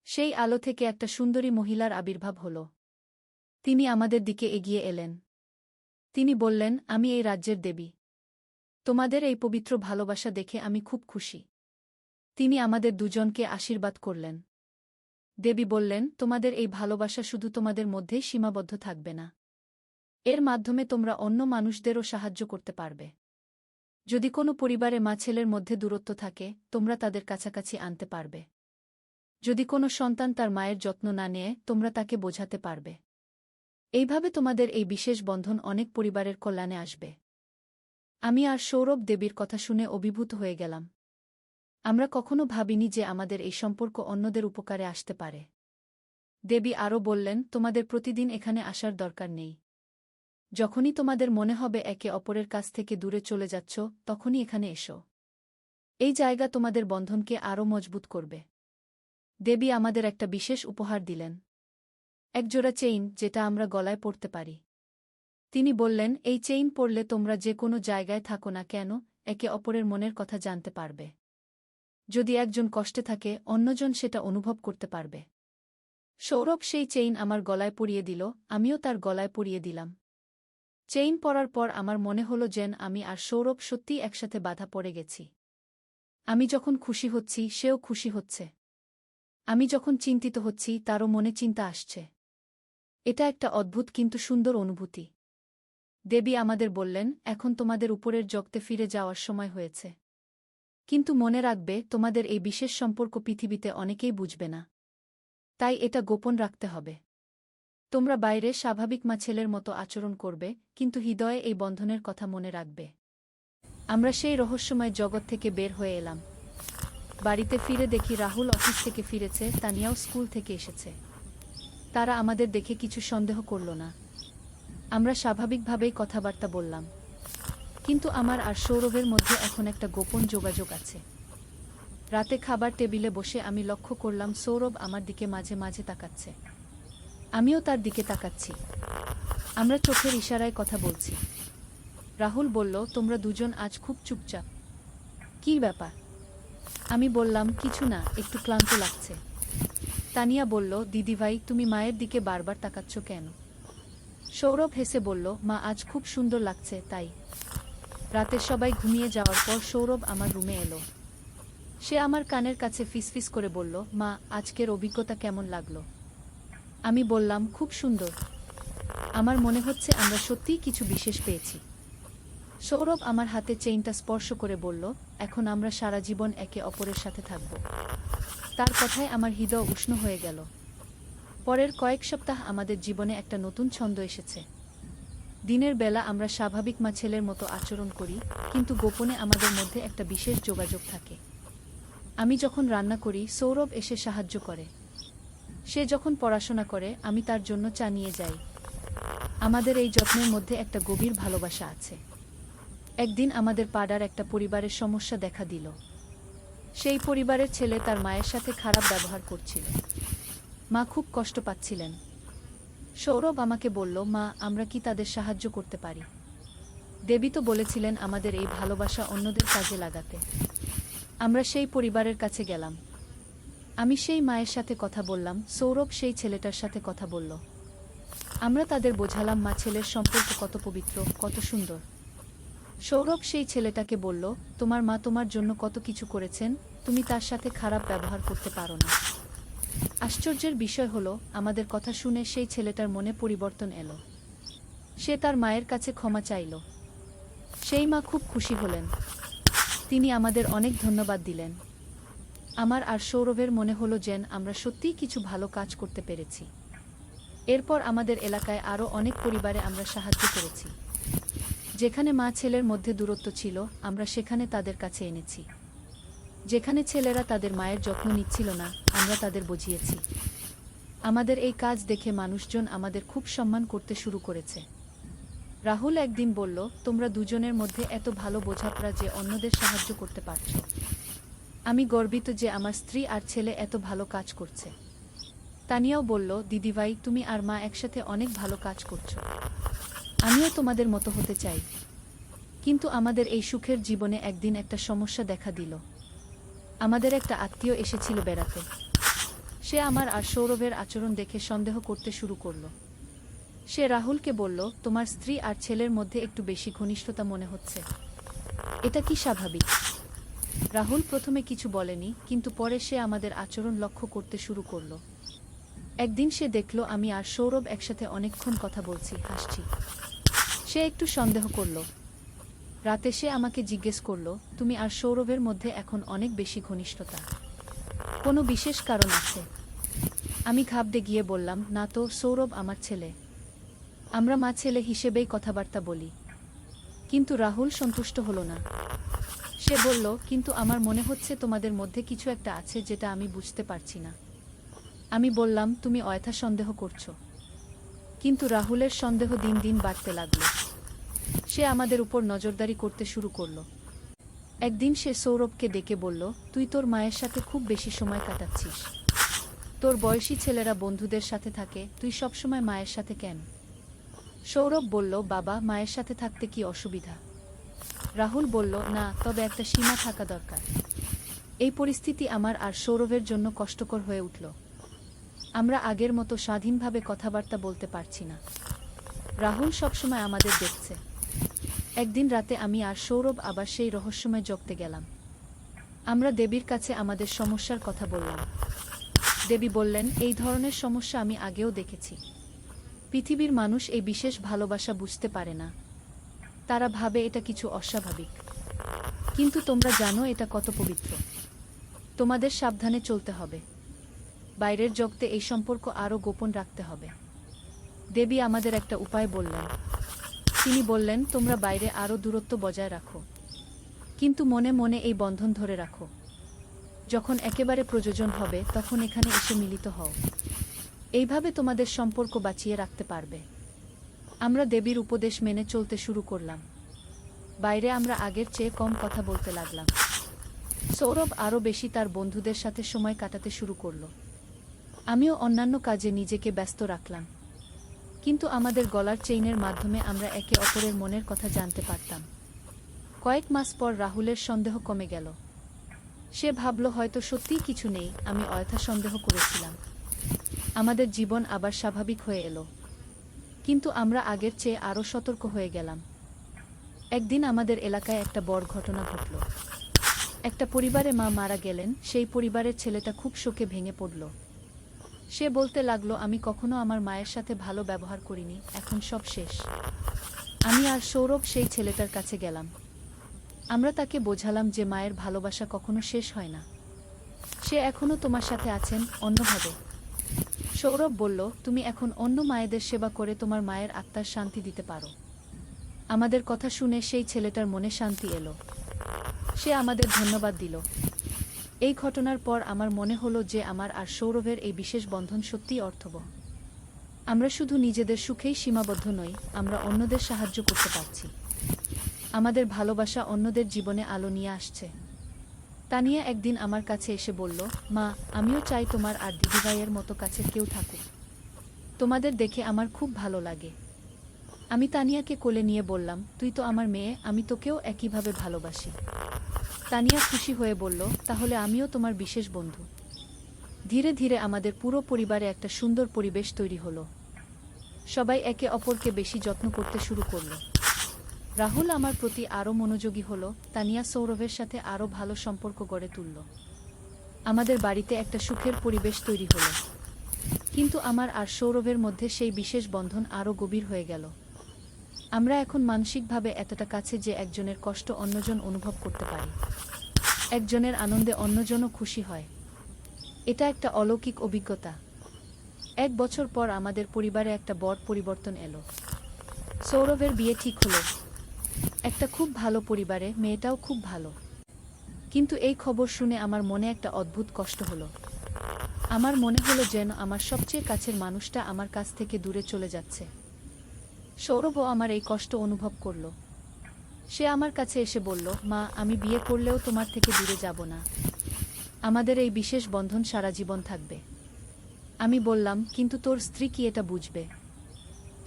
সেই আলো থেকে একটা সুন্দরী মহিলার আবির্ভাব হল। তিনি আমাদের দিকে এগিয়ে এলেন। তিনি বললেন, আমি এই রাজ্যের দেবী। তোমাদের এই পবিত্র ভালোবাসা দেখে আমি খুব খুশি। তিনি আমাদের দুজনকে আশীর্বাদ করলেন। দেবী বললেন, তোমাদের এই ভালোবাসা শুধু তোমাদের মধ্যেই সীমাবদ্ধ থাকবে না। এর মাধ্যমে তোমরা অন্য মানুষদেরও সাহায্য করতে পারবে। যদি কোনো পরিবারে মা ছেলের মধ্যে দূরত্ব থাকে, তোমরা তাদের কাছাকাছি আনতে পারবে। যদি কোনো সন্তান তার মায়ের যত্ন না নেয়, তোমরা তাকে বোঝাতে পারবে। এইভাবে তোমাদের এই বিশেষ বন্ধন অনেক পরিবারের কল্যাণে আসবে। আমি আর সৌরভ দেবীর কথা শুনে অভিভূত হয়ে গেলাম। আমরা কখনো ভাবিনি যে আমাদের এই সম্পর্ক অন্যদের উপকারে আসতে পারে। দেবী আরও বললেন, তোমাদের প্রতিদিন এখানে আসার দরকার নেই। যখনই তোমাদের মনে হবে একে অপরের কাছ থেকে দূরে চলে যাচ্ছ, তখনই এখানে এসো। এই জায়গা তোমাদের বন্ধনকে আরও মজবুত করবে। দেবী আমাদের একটা বিশেষ উপহার দিলেন। একজোড়া চেইন, যেটা আমরা গলায় পরতে পারি। তিনি বললেন, এই চেইন পরলে তোমরা যে কোনো জায়গায় থাকো না কেন, একে অপরের মনের কথা জানতে পারবে। যদি একজন কষ্টে থাকে, অন্যজন সেটা অনুভব করতে পারবে। সৌরভ সেই চেইন আমার গলায় পরিয়ে দিল, আমিও তার গলায় পরিয়ে দিলাম। চেইন পরার পর আমার মনে হল যেন আমি আর সৌরভ সত্যিই একসাথে বাঁধা পড়ে গেছি। আমি যখন খুশি হচ্ছি, সেও খুশি হচ্ছে। আমি যখন চিন্তিত হচ্ছি, তারও মনে চিন্তা আসছে। এটা একটা অদ্ভুত কিন্তু সুন্দর অনুভূতি। দেবী আমাদের বললেন, এখন তোমাদের উপরের জগতে ফিরে যাওয়ার সময় হয়েছে। কিন্তু মনে রাখবে, তোমাদের এই বিশেষ সম্পর্ক পৃথিবীতে অনেকেই বুঝবে না। তাই এটা গোপন রাখতে হবে। তোমরা বাইরে স্বাভাবিক মা ছেলের মতো আচরণ করবে, কিন্তু হৃদয়ে এই বন্ধনের কথা মনে রাখবে। আমরা সেই রহস্যময় জগৎ থেকে বের হয়ে এলাম। বাড়িতে ফিরে দেখি রাহুল অফিস থেকে ফিরেছে, তানিয়াও স্কুল থেকে এসেছে। তারা আমাদের দেখে কিছু সন্দেহ করল না। আমরা স্বাভাবিকভাবেই কথাবার্তা বললাম। কিন্তু আমার আর সৌরভের মধ্যে এখন একটা গোপন যোগাযোগ আছে। রাতে খাবার টেবিলে বসে আমি লক্ষ্য করলাম সৌরভ আমার দিকে মাঝে মাঝে তাকাচ্ছে। আমিও তার দিকে তাকাচ্ছি। আমরা চোখের ইশারায় কথা বলছি। রাহুল বলল, তোমরা দুজন আজ খুব চুপচাপ। কী ব্যাপার? আমি বললাম, কিছু না, একটু ক্লান্ত লাগছে। তানিয়া বলল, দিদিভাই, তুমি মায়ের দিকে বারবার তাকাচ্ছ কেন? সৌরভ হেসে বলল, মা, আজ খুব সুন্দর লাগছে তাই। রাতে সবাই ঘুমিয়ে যাওয়ার পর সৌরভ আমার রুমে এলো। সে আমার কানের কাছে ফিসফিস করে বলল, মা, আজকের অভিজ্ঞতা কেমন লাগলো? আমি বললাম, খুব সুন্দর। আমার মনে হচ্ছে আমরা সত্যিই কিছু বিশেষ পেয়েছি। সৌরভ আমার হাতে চেইনটা স্পর্শ করে বলল, এখন আমরা সারা জীবন একে অপরের সাথে থাকব। তার কথায় আমার হৃদয় উষ্ণ হয়ে গেল। পরের কয়েক সপ্তাহ আমাদের জীবনে একটা নতুন ছন্দ এসেছে। দিনের বেলা আমরা স্বাভাবিক মা ছেলের মতো আচরণ করি, কিন্তু গোপনে আমাদের মধ্যে একটা বিশেষ যোগাযোগ থাকে। আমি যখন রান্না করি, সৌরভ এসে সাহায্য করে। সে যখন পড়াশোনা করে, আমি তার জন্য চা নিয়ে যাই। আমাদের এই যত্নের মধ্যে একটা গভীর ভালোবাসা আছে। একদিন আমাদের পাড়ার একটা পরিবারের সমস্যা দেখা দিল। সেই পরিবারের ছেলে তার মায়ের সাথে খারাপ ব্যবহার করছিল। মা খুব কষ্ট পাচ্ছিলেন। সৌরভ আমাকে বলল, মা, আমরা কি তাদের সাহায্য করতে পারি? দেবী তো বলেছিলেন আমাদের এই ভালোবাসা অন্যদের কাজে লাগাতে। আমরা সেই পরিবারের কাছে গেলাম। আমি সেই মায়ের সাথে কথা বললাম, সৌরভ সেই ছেলেটার সাথে কথা বলল। আমরা তাদের বোঝালাম মা ছেলের সম্পর্ক কত পবিত্র, কত সুন্দর। সৌরভ সেই ছেলেটাকে বলল, তোমার মা তোমার জন্য কত কিছু করেছেন, তুমি তার সাথে খারাপ ব্যবহার করতে পারো না। আশ্চর্যের বিষয় হলো, আমাদের কথা শুনে সেই ছেলেটার মনে পরিবর্তন এলো। সে তার মায়ের কাছে ক্ষমা চাইল। সেই মা খুব খুশি হলেন। তিনি আমাদের অনেক ধন্যবাদ দিলেন। আমার আর সৌরভের মনে হলো যেন আমরা সত্যিই কিছু ভালো কাজ করতে পেরেছি। এরপর আমাদের এলাকায় আরও অনেক পরিবারে আমরা সাহায্য করেছি। যেখানে মা ছেলের মধ্যে দূরত্ব ছিল, আমরা সেখানে তাদের কাছে এনেছি। যেখানে ছেলেরা তাদের মায়ের যত্ন নিচ্ছিল না, আমরা তাদের বুঝিয়েছি। আমাদের এই কাজ দেখে মানুষজন আমাদের খুব সম্মান করতে শুরু করেছে। রাহুল একদিন বলল, তোমরা দুজনের মধ্যে এত ভালো বোঝাপড়া যে অন্যদের সাহায্য করতে পারছ। আমি গর্বিত যে আমার স্ত্রী আর ছেলে এত ভালো কাজ করছে। তানিয়াও বলল, দিদিভাই, তুমি আর মা একসাথে অনেক ভালো কাজ করছো। আমিও তোমাদের মতো হতে চাই। কিন্তু আমাদের এই সুখের জীবনে একদিন একটা সমস্যা দেখা দিল। আমাদের একটা আত্মীয় এসেছিল বেড়াতে। সে আমার আর সৌরভের আচরণ দেখে সন্দেহ করতে শুরু করল। সে রাহুলকে বলল, তোমার স্ত্রী আর ছেলের মধ্যে একটু বেশি ঘনিষ্ঠতা মনে হচ্ছে। এটা কি স্বাভাবিক? রাহুল প্রথমে কিছু বলেনি, কিন্তু পরে সে আমাদের আচরণ লক্ষ্য করতে শুরু করল। একদিন সে দেখল আমি আর সৌরভ একসাথে অনেকক্ষণ কথা বলছি, হাসছি। সে একটু সন্দেহ করল। রাতে সে আমাকে জিজ্ঞেস করল, তুমি আর সৌরভের মধ্যে এখন অনেক বেশি ঘনিষ্ঠতা, কোনো বিশেষ কারণ আছে? আমি ঘাবড়ে গিয়ে বললাম, না তো, সৌরভ আমার ছেলে। আমরা মা ছেলে হিসেবেই কথাবার্তা বলি। কিন্তু রাহুল সন্তুষ্ট হলো না। সে বলল, কিন্তু আমার মনে হচ্ছে তোমাদের মধ্যে কিছু একটা আছে যেটা আমি বুঝতে পারছি না। আমি বললাম, তুমি অযথা সন্দেহ করছো। কিন্তু রাহুলের সন্দেহ দিন দিন বাড়তে লাগল। সে আমাদের উপর নজরদারি করতে শুরু করল। একদিন সে সৌরভকে ডেকে বলল, তুই তোর মায়ের সাথে খুব বেশি সময় কাটাচ্ছিস। তোর বয়সী ছেলেরা বন্ধুদের সাথে থাকে, তুই সবসময় মায়ের সাথে কেন? সৌরভ বলল, বাবা, মায়ের সাথে থাকতে কি অসুবিধা? রাহুল বলল, না, তবে একটা সীমা থাকা দরকার। এই পরিস্থিতি আমার আর সৌরভের জন্য কষ্টকর হয়ে উঠল। আমরা আগের মতো স্বাধীনভাবে কথাবার্তা বলতে পারছি না। রাহুল সবসময় আমাদের দেখছে। একদিন রাতে আমি আর সৌরভ আবার সেই রহস্যময় জগতে গেলাম। আমরা দেবীর কাছে আমাদের সমস্যার কথা বললাম। দেবী বললেন, এই ধরনের সমস্যা আমি আগেও দেখেছি। পৃথিবীর মানুষ এই বিশেষ ভালোবাসা বুঝতে পারে না। তারা ভাবে এটা কিছু অস্বাভাবিক। কিন্তু তোমরা জানো এটা কত পবিত্র। তোমাদের সাবধানে চলতে হবে। বাইরের জগতে এই সম্পর্ক আরও গোপন রাখতে হবে। দেবী আমাদের একটা উপায় বললেন। তিনি বললেন, তোমরা বাইরে আরও দূরত্ব বজায় রাখো, কিন্তু মনে মনে এই বন্ধন ধরে রাখো। যখন একেবারে প্রয়োজন হবে তখন এখানে এসে মিলিত হও। এইভাবে তোমাদের সম্পর্ক বাঁচিয়ে রাখতে পারবে। আমরা দেবীর উপদেশ মেনে চলতে শুরু করলাম। বাইরে আমরা আগের চেয়ে কম কথা বলতে লাগলাম। সৌরভ আরও বেশি তার বন্ধুদের সাথে সময় কাটাতে শুরু করল। আমিও অন্যান্য কাজে নিজেকে ব্যস্ত রাখলাম। কিন্তু আমাদের গলার চেইনের মাধ্যমে আমরা একে অপরের মনের কথা জানতে পারতাম। কয়েক মাস পর রাহুলের সন্দেহ কমে গেল। সে ভাবল হয়তো সত্যিই কিছু নেই, আমি অযথা সন্দেহ করেছিলাম। আমাদের জীবন আবার স্বাভাবিক হয়ে এলো। কিন্তু আমরা আগের চেয়ে আরও সতর্ক হয়ে গেলাম। একদিন আমাদের এলাকায় একটা বড় ঘটনা ঘটল। একটা পরিবারে মা মারা গেলেন, সেই পরিবারের ছেলেটা খুব শোকে ভেঙে পড়ল। সে বলতে লাগলো, আমি কখনো আমার মায়ের সাথে ভালো ব্যবহার করিনি, এখন সব শেষ। আমি আর সৌরভ সেই ছেলেটার কাছে গেলাম। আমরা তাকে বোঝালাম যে মায়ের ভালোবাসা কখনো শেষ হয় না। সে এখনো তোমার সাথে আছেন, অন্যভাবে। সৌরভ বলল, তুমি এখন অন্য মায়েদের সেবা করে তোমার মায়ের আত্মার শান্তি দিতে পারো। আমাদের কথা শুনে সেই ছেলেটার মনে শান্তি এলো। সে আমাদের ধন্যবাদ দিল। এই ঘটনার পর আমার মনে হলো যে আমার আর সৌরভের এই বিশেষ বন্ধন সত্যিই অর্থবহ। আমরা শুধু নিজেদের সুখেই সীমাবদ্ধ নই, আমরা অন্যদের সাহায্য করতে পারছি। আমাদের ভালোবাসা অন্যদের জীবনে আলো নিয়ে আসছে। তানিয়া একদিন আমার কাছে এসে বলল, মা, আমিও চাই তোমার আর দিদিভাইয়ের মতো কাছের কেউ থাকুক। তোমাদের দেখে আমার খুব ভালো লাগে। আমি তানিয়াকে কোলে নিয়ে বললাম, তুই তো আমার মেয়ে, আমি তোকেও একইভাবে ভালোবাসি। তানিয়া খুশি হয়ে বলল, তাহলে আমিও তোমার বিশেষ বন্ধু। ধীরে ধীরে আমাদের পুরো পরিবারে একটা সুন্দর পরিবেশ তৈরি হলো। সবাই একে অপরকে বেশি যত্ন করতে শুরু করল। রাহুল আমার প্রতি আরও মনোযোগী হলো, তানিয়া সৌরভের সাথে আরও ভালো সম্পর্ক গড়ে তুলল। আমাদের বাড়িতে একটা সুখের পরিবেশ তৈরি হলো। কিন্তু আমার আর সৌরভের মধ্যে সেই বিশেষ বন্ধন আরও গভীর হয়ে গেল। আমরা এখন মানসিকভাবে এতটা কাছে যে একজনের কষ্ট অন্যজন অনুভব করতে পারি। একজনের আনন্দে অন্যজনও খুশি হয়। এটা একটা অলৌকিক অভিজ্ঞতা। 1 বছর পর আমাদের পরিবারে একটা বড় পরিবর্তন এলো। সৌরভের বিয়ে ঠিক হলো। একটা খুব ভালো পরিবারে, মেয়েটাও খুব ভালো। কিন্তু এই খবর শুনে আমার মনে একটা অদ্ভুত কষ্ট হলো। আমার মনে হলো যেন আমার সবচেয়ে কাছের মানুষটা আমার কাছ থেকে দূরে চলে যাচ্ছে। সৌরভও আমার এই কষ্ট অনুভব করল। সে আমার কাছে এসে বলল, মা, আমি বিয়ে করলেও তোমার থেকে দূরে যাব না। আমাদের এই বিশেষ বন্ধন সারা জীবন থাকবে। আমি বললাম, কিন্তু তোর স্ত্রী কি এটা বুঝবে?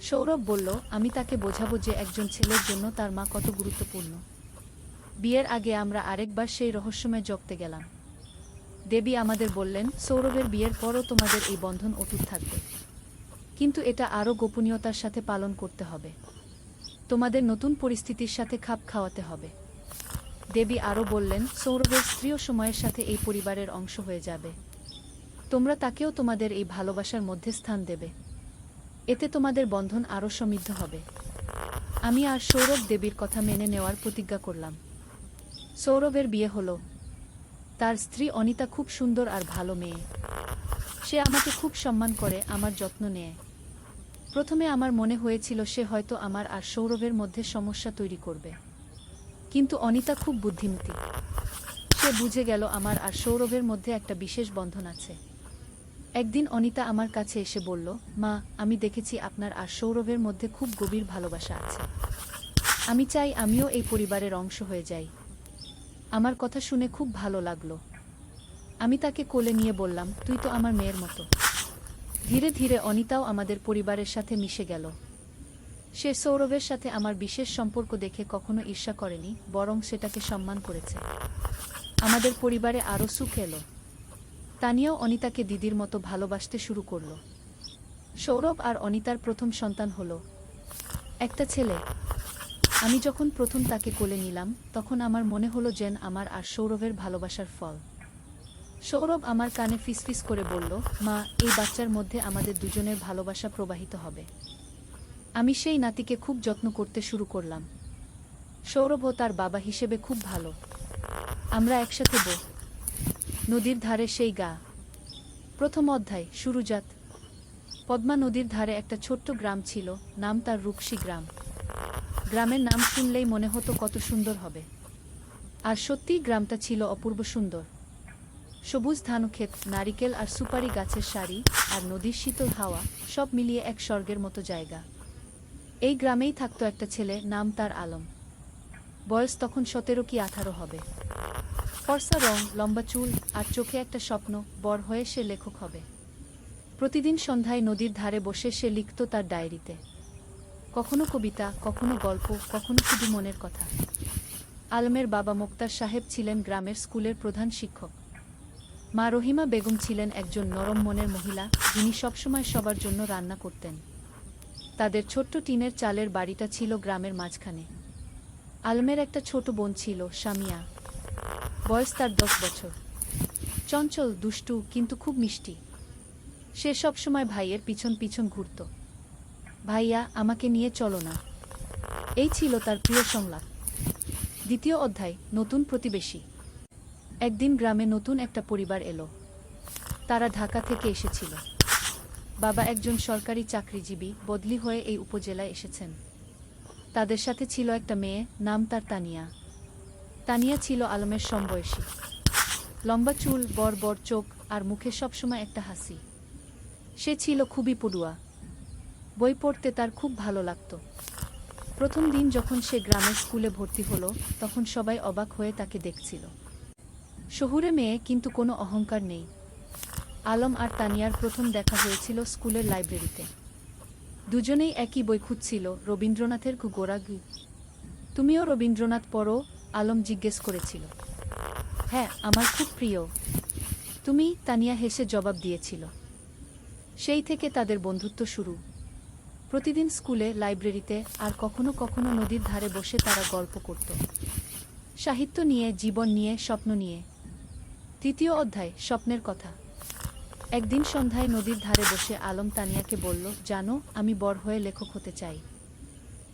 সৌরভ বলল, আমি তাকে বোঝাবো যে একজন ছেলের জন্য তার মা কত গুরুত্বপূর্ণ। বিয়ের আগে আমরা আরেকবার সেই রহস্যময় জগতে গেলাম। দেবী আমাদের বললেন, সৌরভের বিয়ের পরও তোমাদের এই বন্ধন অটুট থাকবে। কিন্তু এটা আরও গোপনীয়তার সাথে পালন করতে হবে। তোমাদের নতুন পরিস্থিতির সাথে খাপ খাওয়াতে হবে। দেবী আরও বললেন, সৌরভের স্ত্রীও সময়ের সাথে এই পরিবারের অংশ হয়ে যাবে। তোমরা তাকেও তোমাদের এই ভালোবাসার মধ্যে স্থান দেবে। এতে তোমাদের বন্ধন আরও সমৃদ্ধ হবে। আমি আর সৌরভ দেবীর কথা মেনে নেওয়ার প্রতিজ্ঞা করলাম। সৌরভের বিয়ে হলো। তার স্ত্রী অনিতা খুব সুন্দর আর ভালো মেয়ে। সে আমাকে খুব সম্মান করে, আমার যত্ন নেয়। প্রথমে আমার মনে হয়েছিল সে হয়তো আমার আর সৌরভের মধ্যে সমস্যা তৈরি করবে। কিন্তু অনিতা খুব বুদ্ধিমতী। সে বুঝে গেল আমার আর সৌরভের মধ্যে একটা বিশেষ বন্ধন আছে। একদিন অনিতা আমার কাছে এসে বলল, মা, আমি দেখেছি আপনার আর সৌরভের মধ্যে খুব গভীর ভালোবাসা আছে। আমি চাই আমিও এই পরিবারের অংশ হয়ে যাই। আমার কথা শুনে খুব ভালো লাগলো। আমি তাকে কোলে নিয়ে বললাম, তুই তো আমার মেয়ের মতো। ধীরে ধীরে অনিতাও আমাদের পরিবারের সাথে মিশে গেল। সে সৌরভের সাথে আমার বিশেষ সম্পর্ক দেখে কখনো ঈর্ষা করেনি, বরং সেটাকে সম্মান করেছে। আমাদের পরিবারে আরও সুখ এলো। তানিয়াও অনিতাকে দিদির মতো ভালোবাসতে শুরু করল। সৌরভ আর অনিতার প্রথম সন্তান হলো, একটা ছেলে। আমি যখন প্রথম তাকে কোলে নিলাম, তখন আমার মনে হলো যেন আমার আর সৌরভের ভালোবাসার ফল। সৌরভ আমার কানে ফিসফিস করে বলল, মা, এই বাচ্চার মধ্যে আমাদের দুজনের ভালোবাসা প্রবাহিত হবে। আমি সেই নাতিকে খুব যত্ন করতে শুরু করলাম। সৌরভও তার বাবা হিসেবে খুব ভালো। আমরা একসাথে নদীর ধারে সেই গা। প্রথম অধ্যায়, শুরুজাত। পদ্মা নদীর ধারে একটা ছোট্ট গ্রাম ছিল, নাম তার রূপসী গ্রাম। গ্রামের নাম শুনলেই মনে হতো কত সুন্দর হবে। আর সত্যিই গ্রামটা ছিল অপূর্ব সুন্দর। সবুজ ধানক্ষেত, নারিকেল আর সুপারি গাছের সারি, আর নদীর শীতল হাওয়া, সব মিলিয়ে এক স্বর্গের মতো জায়গা। এই গ্রামেই থাকতো একটা ছেলে, নাম তার আলম। বয়স তখন 17 কি 18 হবে। ফর্সা রং, লম্বা চুল, আর চোখে একটা স্বপ্ন, বড় হয়ে সে লেখক হবে। প্রতিদিন সন্ধ্যায় নদীর ধারে বসে সে লিখত তার ডায়েরিতে। কখনো কবিতা, কখনো গল্প, কখনো শুধু মনের কথা। আলমের বাবা মোক্তার সাহেব ছিলেন গ্রামের স্কুলের প্রধান শিক্ষক। মা রহিমা বেগম ছিলেন একজন নরম মনের মহিলা, যিনি সবসময় সবার জন্য রান্না করতেন। তাদের ছোট্ট টিনের চালের বাড়িটা ছিল গ্রামের মাঝখানে। আলমের একটা ছোট বোন ছিল, সামিয়া। বয়স তার 10 বছর। চঞ্চল, দুষ্টু, কিন্তু খুব মিষ্টি। সে সবসময় ভাইয়ের পিছন পিছন ঘুরত। ভাইয়া, আমাকে নিয়ে চলো না। এই ছিল তার প্রিয় সংলাপ। দ্বিতীয় অধ্যায়, নতুন প্রতিবেশী। একদিন গ্রামে নতুন একটা পরিবার এলো। তারা ঢাকা থেকে এসেছিল। বাবা একজন সরকারি চাকরিজীবী, বদলি হয়ে এই উপজেলায় এসেছেন। তাদের সাথে ছিল একটা মেয়ে, নাম তার তানিয়া। তানিয়া ছিল আলমের সমবয়সী। লম্বা চুল, বড় বড় চোখ, আর মুখে সবসময় একটা হাসি। সে ছিল খুবই পড়ুয়া। বই পড়তে তার খুব ভালো লাগত। প্রথম দিন যখন সে গ্রামের স্কুলে ভর্তি হলো, তখন সবাই অবাক হয়ে তাকে দেখছিল। শহুরে মেয়ে, কিন্তু কোনো অহংকার নেই। আলম আর তানিয়ার প্রথম দেখা হয়েছিল স্কুলের লাইব্রেরিতে। দুজনেই একই বই খুঁজছিল, রবীন্দ্রনাথের গোরাগি। তুমিও রবীন্দ্রনাথ পড়ো? আলম জিজ্ঞেস করেছিল। হ্যাঁ, আমার খুব প্রিয়। তুমি? তানিয়া হেসে জবাব দিয়েছিল। সেই থেকে তাদের বন্ধুত্ব শুরু। প্রতিদিন স্কুলে, লাইব্রেরিতে, আর কখনো কখনো নদীর ধারে বসে তারা গল্প করত। সাহিত্য নিয়ে, জীবন নিয়ে, স্বপ্ন নিয়ে। তৃতীয় অধ্যায়, স্বপ্নের কথা। একদিন সন্ধ্যায় নদীর ধারে বসে আলম তানিয়াকে বলল, জানো, আমি বড় হয়ে লেখক হতে চাই।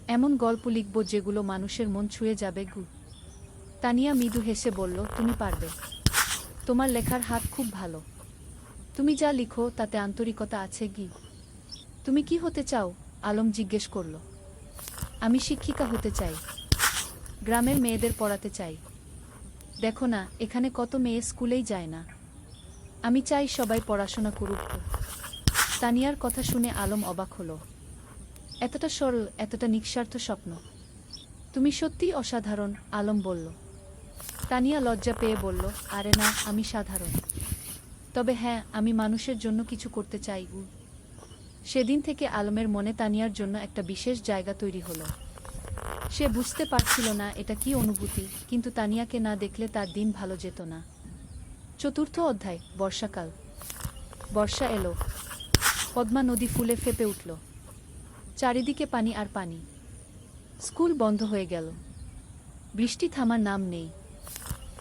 এমন গল্প লিখব যেগুলো মানুষের মন ছুঁয়ে যাবে। তানিয়া মৃদু হেসে বলল, তুমি পারবে। তোমার লেখার হাত খুব ভালো। তুমি যা লিখো তাতে আন্তরিকতা আছে। তুমি কি হতে চাও? আলম জিজ্ঞেস করল। আমি শিক্ষিকা হতে চাই। গ্রামের মেয়েদের পড়াতে চাই। দেখো না, এখানে কত মেয়ে স্কুলেই যায় না। আমি চাই সবাই পড়াশোনা করুক। তানিয়ার কথা শুনে আলম অবাক হলো। এতটা সরল, এতটা নিঃস্বার্থ স্বপ্ন। তুমি সত্যিই অসাধারণ, আলম বলল। তানিয়া লজ্জা পেয়ে বলল, আরে না, আমি সাধারণ। তবে হ্যাঁ, আমি মানুষের জন্য কিছু করতে চাই। সেদিন থেকে আলমের মনে তানিয়ার জন্য একটা বিশেষ জায়গা তৈরি হলো। সে বুঝতে পারছিল না এটা কি অনুভূতি, কিন্তু তানিয়াকে না দেখলে তার দিন ভালো যেত না। চতুর্থ অধ্যায়, বর্ষাকাল। বর্ষা এলো। পদ্মা নদী ফুলে ফেঁপে উঠল। চারিদিকে পানি আর পানি। স্কুল বন্ধ হয়ে গেল। বৃষ্টি থামার নাম নেই।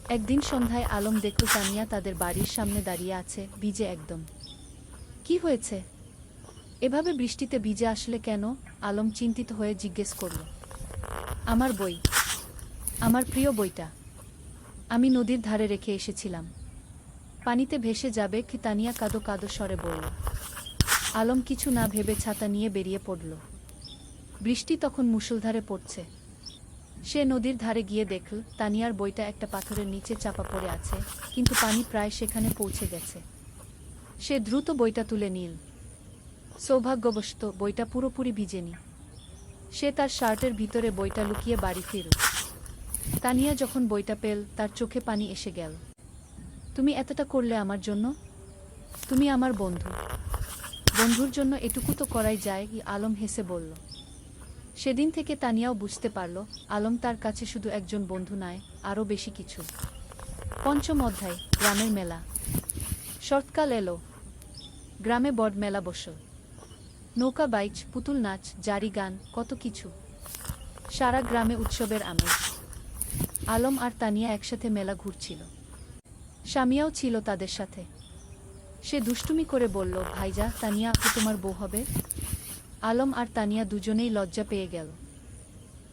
একদিন সন্ধ্যায় আলম দেখল তানিয়া তাদের বাড়ির সামনে দাঁড়িয়ে আছে, ভিজে একদম। কি হয়েছে? এভাবে বৃষ্টিতে ভিজে আসলে কেন? আলম চিন্তিত হয়ে জিজ্ঞেস করল। আমার বই। আমার প্রিয় বইটা। আমি নদীর ধারে রেখে এসেছিলাম। পানিতে ভেসে যাবে কি? তানিয়া কাঁদো কাঁদো স্বরে বলল। আলম কিছু না ভেবে ছাতা নিয়ে বেরিয়ে পড়ল। বৃষ্টি তখন মুষলধারে পড়ছে। সে নদীর ধারে গিয়ে দেখল তানিয়ার বইটা একটা পাথরের নিচে চাপা পড়ে আছে, কিন্তু পানি প্রায় সেখানে পৌঁছে গেছে। সে দ্রুত বইটা তুলে নিল। সৌভাগ্যবশত বইটা পুরোপুরি ভিজেনি। সে তার শার্টের ভিতরে বইটা লুকিয়ে বাড়ি ফিরল। তানিয়া যখন বইটা পেল, তার চোখে পানি এসে গেল। তুমি এতটা করলে আমার জন্য? তুমি আমার বন্ধু। বন্ধুর জন্য এটুকু তো করাই যায়। আলম হেসে বলল। সেদিন থেকে তানিয়াও বুঝতে পারল, আলম তার কাছে শুধু একজন বন্ধু নয়, আরও বেশি কিছু। পঞ্চম অধ্যায়, গ্রামের মেলা। শরৎকাল এলো। গ্রামে বড় মেলা বসল। নৌকা বাইচ, পুতুল নাচ, জারি গান, কত কিছু। সারা গ্রামে উৎসবের আমেজ। আলম আর তানিয়া একসাথে মেলা ঘুরছিল। স্বামীও ছিল তাদের সাথে। সে দুষ্টুমি করে বলল, ভাইজা, তানিয়া আপু তোমার বউ হবে? আলম আর তানিয়া দুজনেই লজ্জা পেয়ে গেল।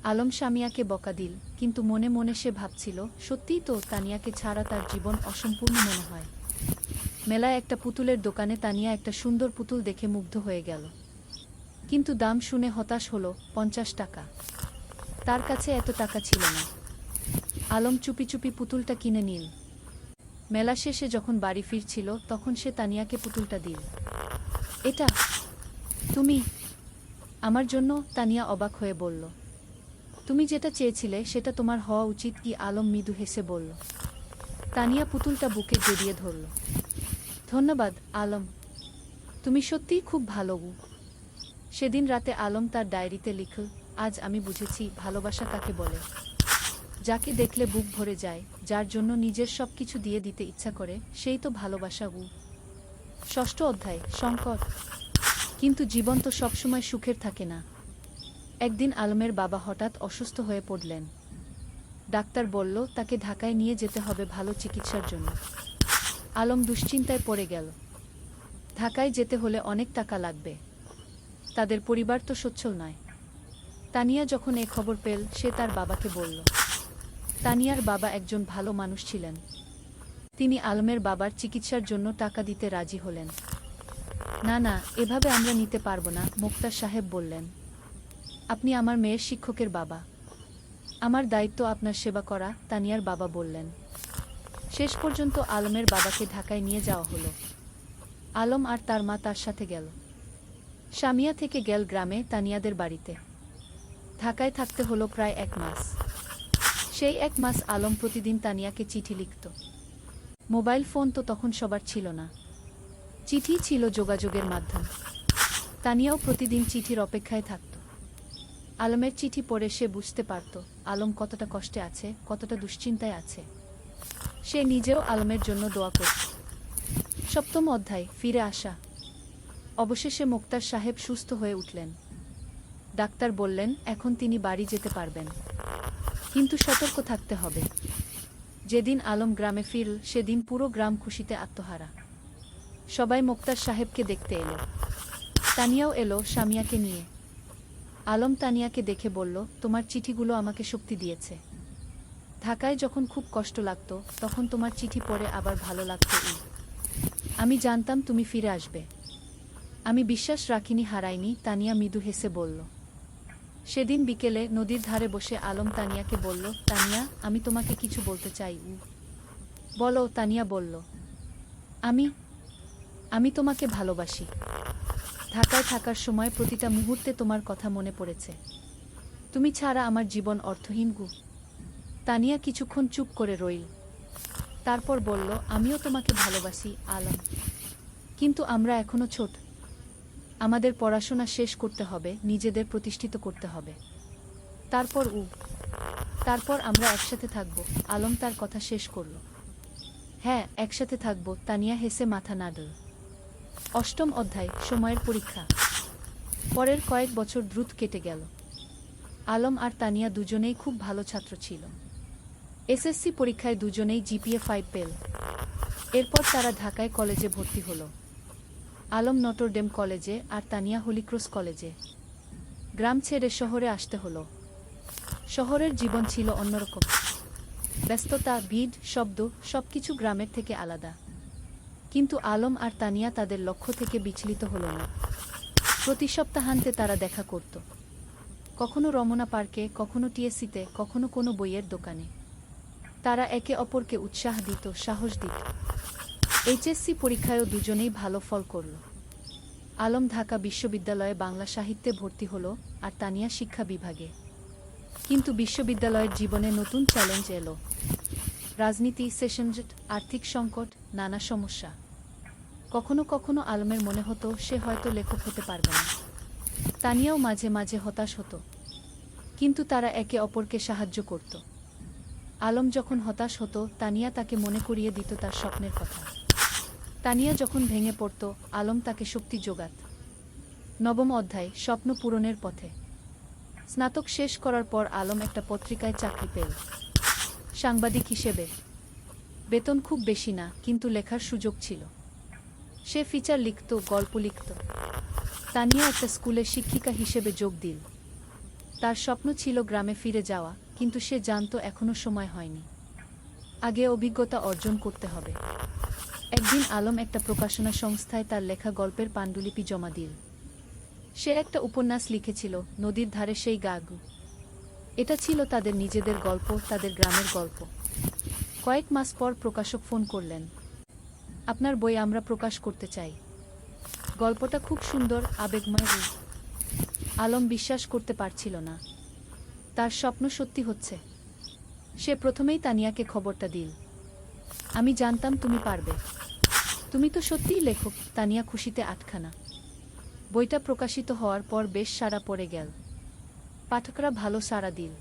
আলম স্বামীয়াকে বকা দিল, কিন্তু মনে মনে সে ভাবছিল, সত্যিই তো, তানিয়াকে ছাড়া তার জীবন অসম্পূর্ণ মনে হয়। মেলায় একটা পুতুলের দোকানে তানিয়া একটা সুন্দর পুতুল দেখে মুগ্ধ হয়ে গেল। কিন্তু দাম শুনে হতাশ হলো, 50 টাকা। তার কাছে এত টাকা ছিল না। আলম চুপি চুপি পুতুলটা কিনে নিল। মেলা শেষে যখন বাড়ি ফিরছিল, তখন সে তানিয়াকে পুতুলটা দিল। এটা তুমি আমার জন্য? তানিয়া অবাক হয়ে বলল। তুমি যেটা চেয়েছিলে সেটা তোমার হওয়া উচিত। কি? আলম মৃদু হেসে বলল। তানিয়া পুতুলটা বুকে জড়িয়ে ধরল। ধন্যবাদ, আলম। তুমি সত্যিই খুব ভালো। সেদিন রাতে আলম তার ডায়েরিতে লিখল, আজ আমি বুঝেছি ভালোবাসা কাকে বলে। যাকে দেখলে বুক ভরে যায়, যার জন্য নিজের সবকিছু দিয়ে দিতে ইচ্ছা করে, সেই তো ভালোবাসা। ষষ্ঠ অধ্যায়, সংকট। কিন্তু জীবন তো সবসময় সুখের থাকে না। একদিন আলমের বাবা হঠাৎ অসুস্থ হয়ে পড়লেন। ডাক্তার বলল তাকে ঢাকায় নিয়ে যেতে হবে ভালো চিকিৎসার জন্য। আলম দুশ্চিন্তায় পড়ে গেল। ঢাকায় যেতে হলে অনেক টাকা লাগবে। তাদের পরিবার তো সচ্ছল নয়। তানিয়া যখন এ খবর পেল সে তার বাবাকে বলল। তানিয়ার বাবা একজন ভালো মানুষ ছিলেন। তিনি আলমের বাবার চিকিৎসার জন্য টাকা দিতে রাজি হলেন। না না, এভাবে আমরা নিতে পারব না, মোক্তার সাহেব বললেন। আপনি আমার মেয়ের শিক্ষকের বাবা। আমার দায়িত্ব আপনার সেবা করা, তানিয়ার বাবা বললেন। শেষ পর্যন্ত আলমের বাবাকে ঢাকায় নিয়ে যাওয়া হলো। আলম আর তার মা তার সাথে গেল। সামিয়া থেকে গেল গ্রামে তানিয়াদের বাড়িতে। ঢাকায় থাকতে হলো প্রায় 1 মাস। সেই 1 মাস আলম প্রতিদিন তানিয়াকে চিঠি লিখত। মোবাইল ফোন তো তখন সবার ছিল না। চিঠি ছিল যোগাযোগের মাধ্যম। তানিয়াও প্রতিদিন চিঠির অপেক্ষায় থাকত। আলমের চিঠি পড়ে সে বুঝতে পারত আলম কতটা কষ্টে আছে, কতটা দুশ্চিন্তায় আছে। সে নিজেও আলমের জন্য দোয়া করত। 7ম অধ্যায়, ফিরে আসা। অবশেষে মোক্তার সাহেব সুস্থ হয়ে উঠলেন। ডাক্তার বললেন এখন তিনি বাড়ি যেতে পারবেন, কিন্তু সতর্ক থাকতে হবে। যেদিন আলম গ্রামে ফিরল সেদিন পুরো গ্রাম খুশিতে আত্মহারা। সবাই মোক্তার সাহেবকে দেখতে এলো। তানিয়াও এলো সামিয়াকে নিয়ে। আলম তানিয়াকে দেখে বলল, তোমার চিঠিগুলো আমাকে শক্তি দিয়েছে। ঢাকায় যখন খুব কষ্ট লাগত তখন তোমার চিঠি পড়ে আবার ভালো লাগত। আমি জানতাম তুমি ফিরে আসবে। আমি বিশ্বাস রাখিনি, হারাইনি, তানিয়া মৃদু হেসে বলল। সেদিন বিকেলে নদীর ধারে বসে আলম তানিয়াকে বলল, তানিয়া, আমি তোমাকে কিছু বলতে চাই। বলো, তানিয়া বলল। আমি তোমাকে ভালোবাসি। ঢাকায় থাকার সময় প্রতিটা মুহূর্তে তোমার কথা মনে পড়েছে। তুমি ছাড়া আমার জীবন অর্থহীন। তানিয়া কিছুক্ষণ চুপ করে রইল। তারপর বলল, আমিও তোমাকে ভালোবাসি আলম, কিন্তু আমরা এখনো ছোট। আমাদের পড়াশোনা শেষ করতে হবে, নিজেদের প্রতিষ্ঠিত করতে হবে। তারপর আমরা একসাথে থাকব। আলম তার কথা শেষ করল। হ্যাঁ, একসাথে থাকব, তানিয়া হেসে মাথা নাড়ল। 8ম অধ্যায়, সময়ের পরীক্ষা। পরের কয়েক বছর দ্রুত কেটে গেল। আলম আর তানিয়া দুজনেই খুব ভালো ছাত্র ছিল। এসএসসি পরীক্ষায় দুজনেই জিপিএ 5 পেল। এরপর তারা ঢাকায় কলেজে ভর্তি হল। আলম নটরডেম কলেজে আর তানিয়া হলিক্রস কলেজে। গ্রাম ছেড়ে শহরে আসতে হলো। শহরের জীবন ছিল অন্যরকম। ব্যস্ততা, ভিড়, শব্দ, সবকিছু গ্রামের থেকে আলাদা। কিন্তু আলম আর তানিয়া তাদের লক্ষ্য থেকে বিচলিত হল না। প্রতি সপ্তাহান্তে তারা দেখা করত। কখনো রমনা পার্কে, কখনো টিএসসিতে, কখনো কোনো বইয়ের দোকানে। তারা একে অপরকে উৎসাহ দিত, সাহস দিত। এইচএসসি পরীক্ষায়ও দুজনেই ভালো ফল করল। আলম ঢাকা বিশ্ববিদ্যালয়ে বাংলা সাহিত্যে ভর্তি হল আর তানিয়া শিক্ষা বিভাগে। কিন্তু বিশ্ববিদ্যালয়ের জীবনে নতুন চ্যালেঞ্জ এলো। রাজনীতি, সেশনজট, আর্থিক সংকট, নানা সমস্যা। কখনো কখনো আলমের মনে হতো সে হয়তো লেখক হতে পারবে না। তানিয়াও মাঝে মাঝে হতাশ হতো। কিন্তু তারা একে অপরকে সাহায্য করত। আলম যখন হতাশ হতো তানিয়া তাকে মনে করিয়ে দিত তার স্বপ্নের কথা। তানিয়া যখন ভেঙে পড়ত আলম তাকে শক্তি যোগাত। 9ম অধ্যায়, স্বপ্ন পূরণের পথে। স্নাতক শেষ করার পর আলম একটা পত্রিকায় চাকরি পেল, সাংবাদিক হিসেবে। বেতন খুব বেশি না, কিন্তু লেখার সুযোগ ছিল। সে ফিচার লিখত, গল্প লিখত। তানিয়া একটা স্কুলে শিক্ষিকা হিসেবে যোগ দিল। তার স্বপ্ন ছিল গ্রামে ফিরে যাওয়া, কিন্তু সে জানত এখনো সময় হয়নি। আগে অভিজ্ঞতা অর্জন করতে হবে। একদিন আলম একটা প্রকাশনা সংস্থায় তার লেখা গল্পের পাণ্ডুলিপি জমা দিল। সে একটা উপন্যাস লিখেছিল, নদীর ধারে সেই গাগু। এটা ছিল তাদের নিজেদের গল্প, তাদের গ্রামের গল্প। কয়েক মাস পর প্রকাশক ফোন করলেন। আপনার বই আমরা প্রকাশ করতে চাই। গল্পটা খুব সুন্দর, আবেগময়। আলম বিশ্বাস করতে পারছিল না। তার স্বপ্ন সত্যি হচ্ছে। সে প্রথমেই তানিয়াকে খবরটা দিল। আমি জানতাম তুমি পারবে। তুমি তো সত্যিই লেখক। তানিয়া খুশিতে আটখানা। বইটা প্রকাশিত হওয়ার পর বেশ সাড়া পড়ে গেল। পাঠকরা ভালো সাড়া দিল।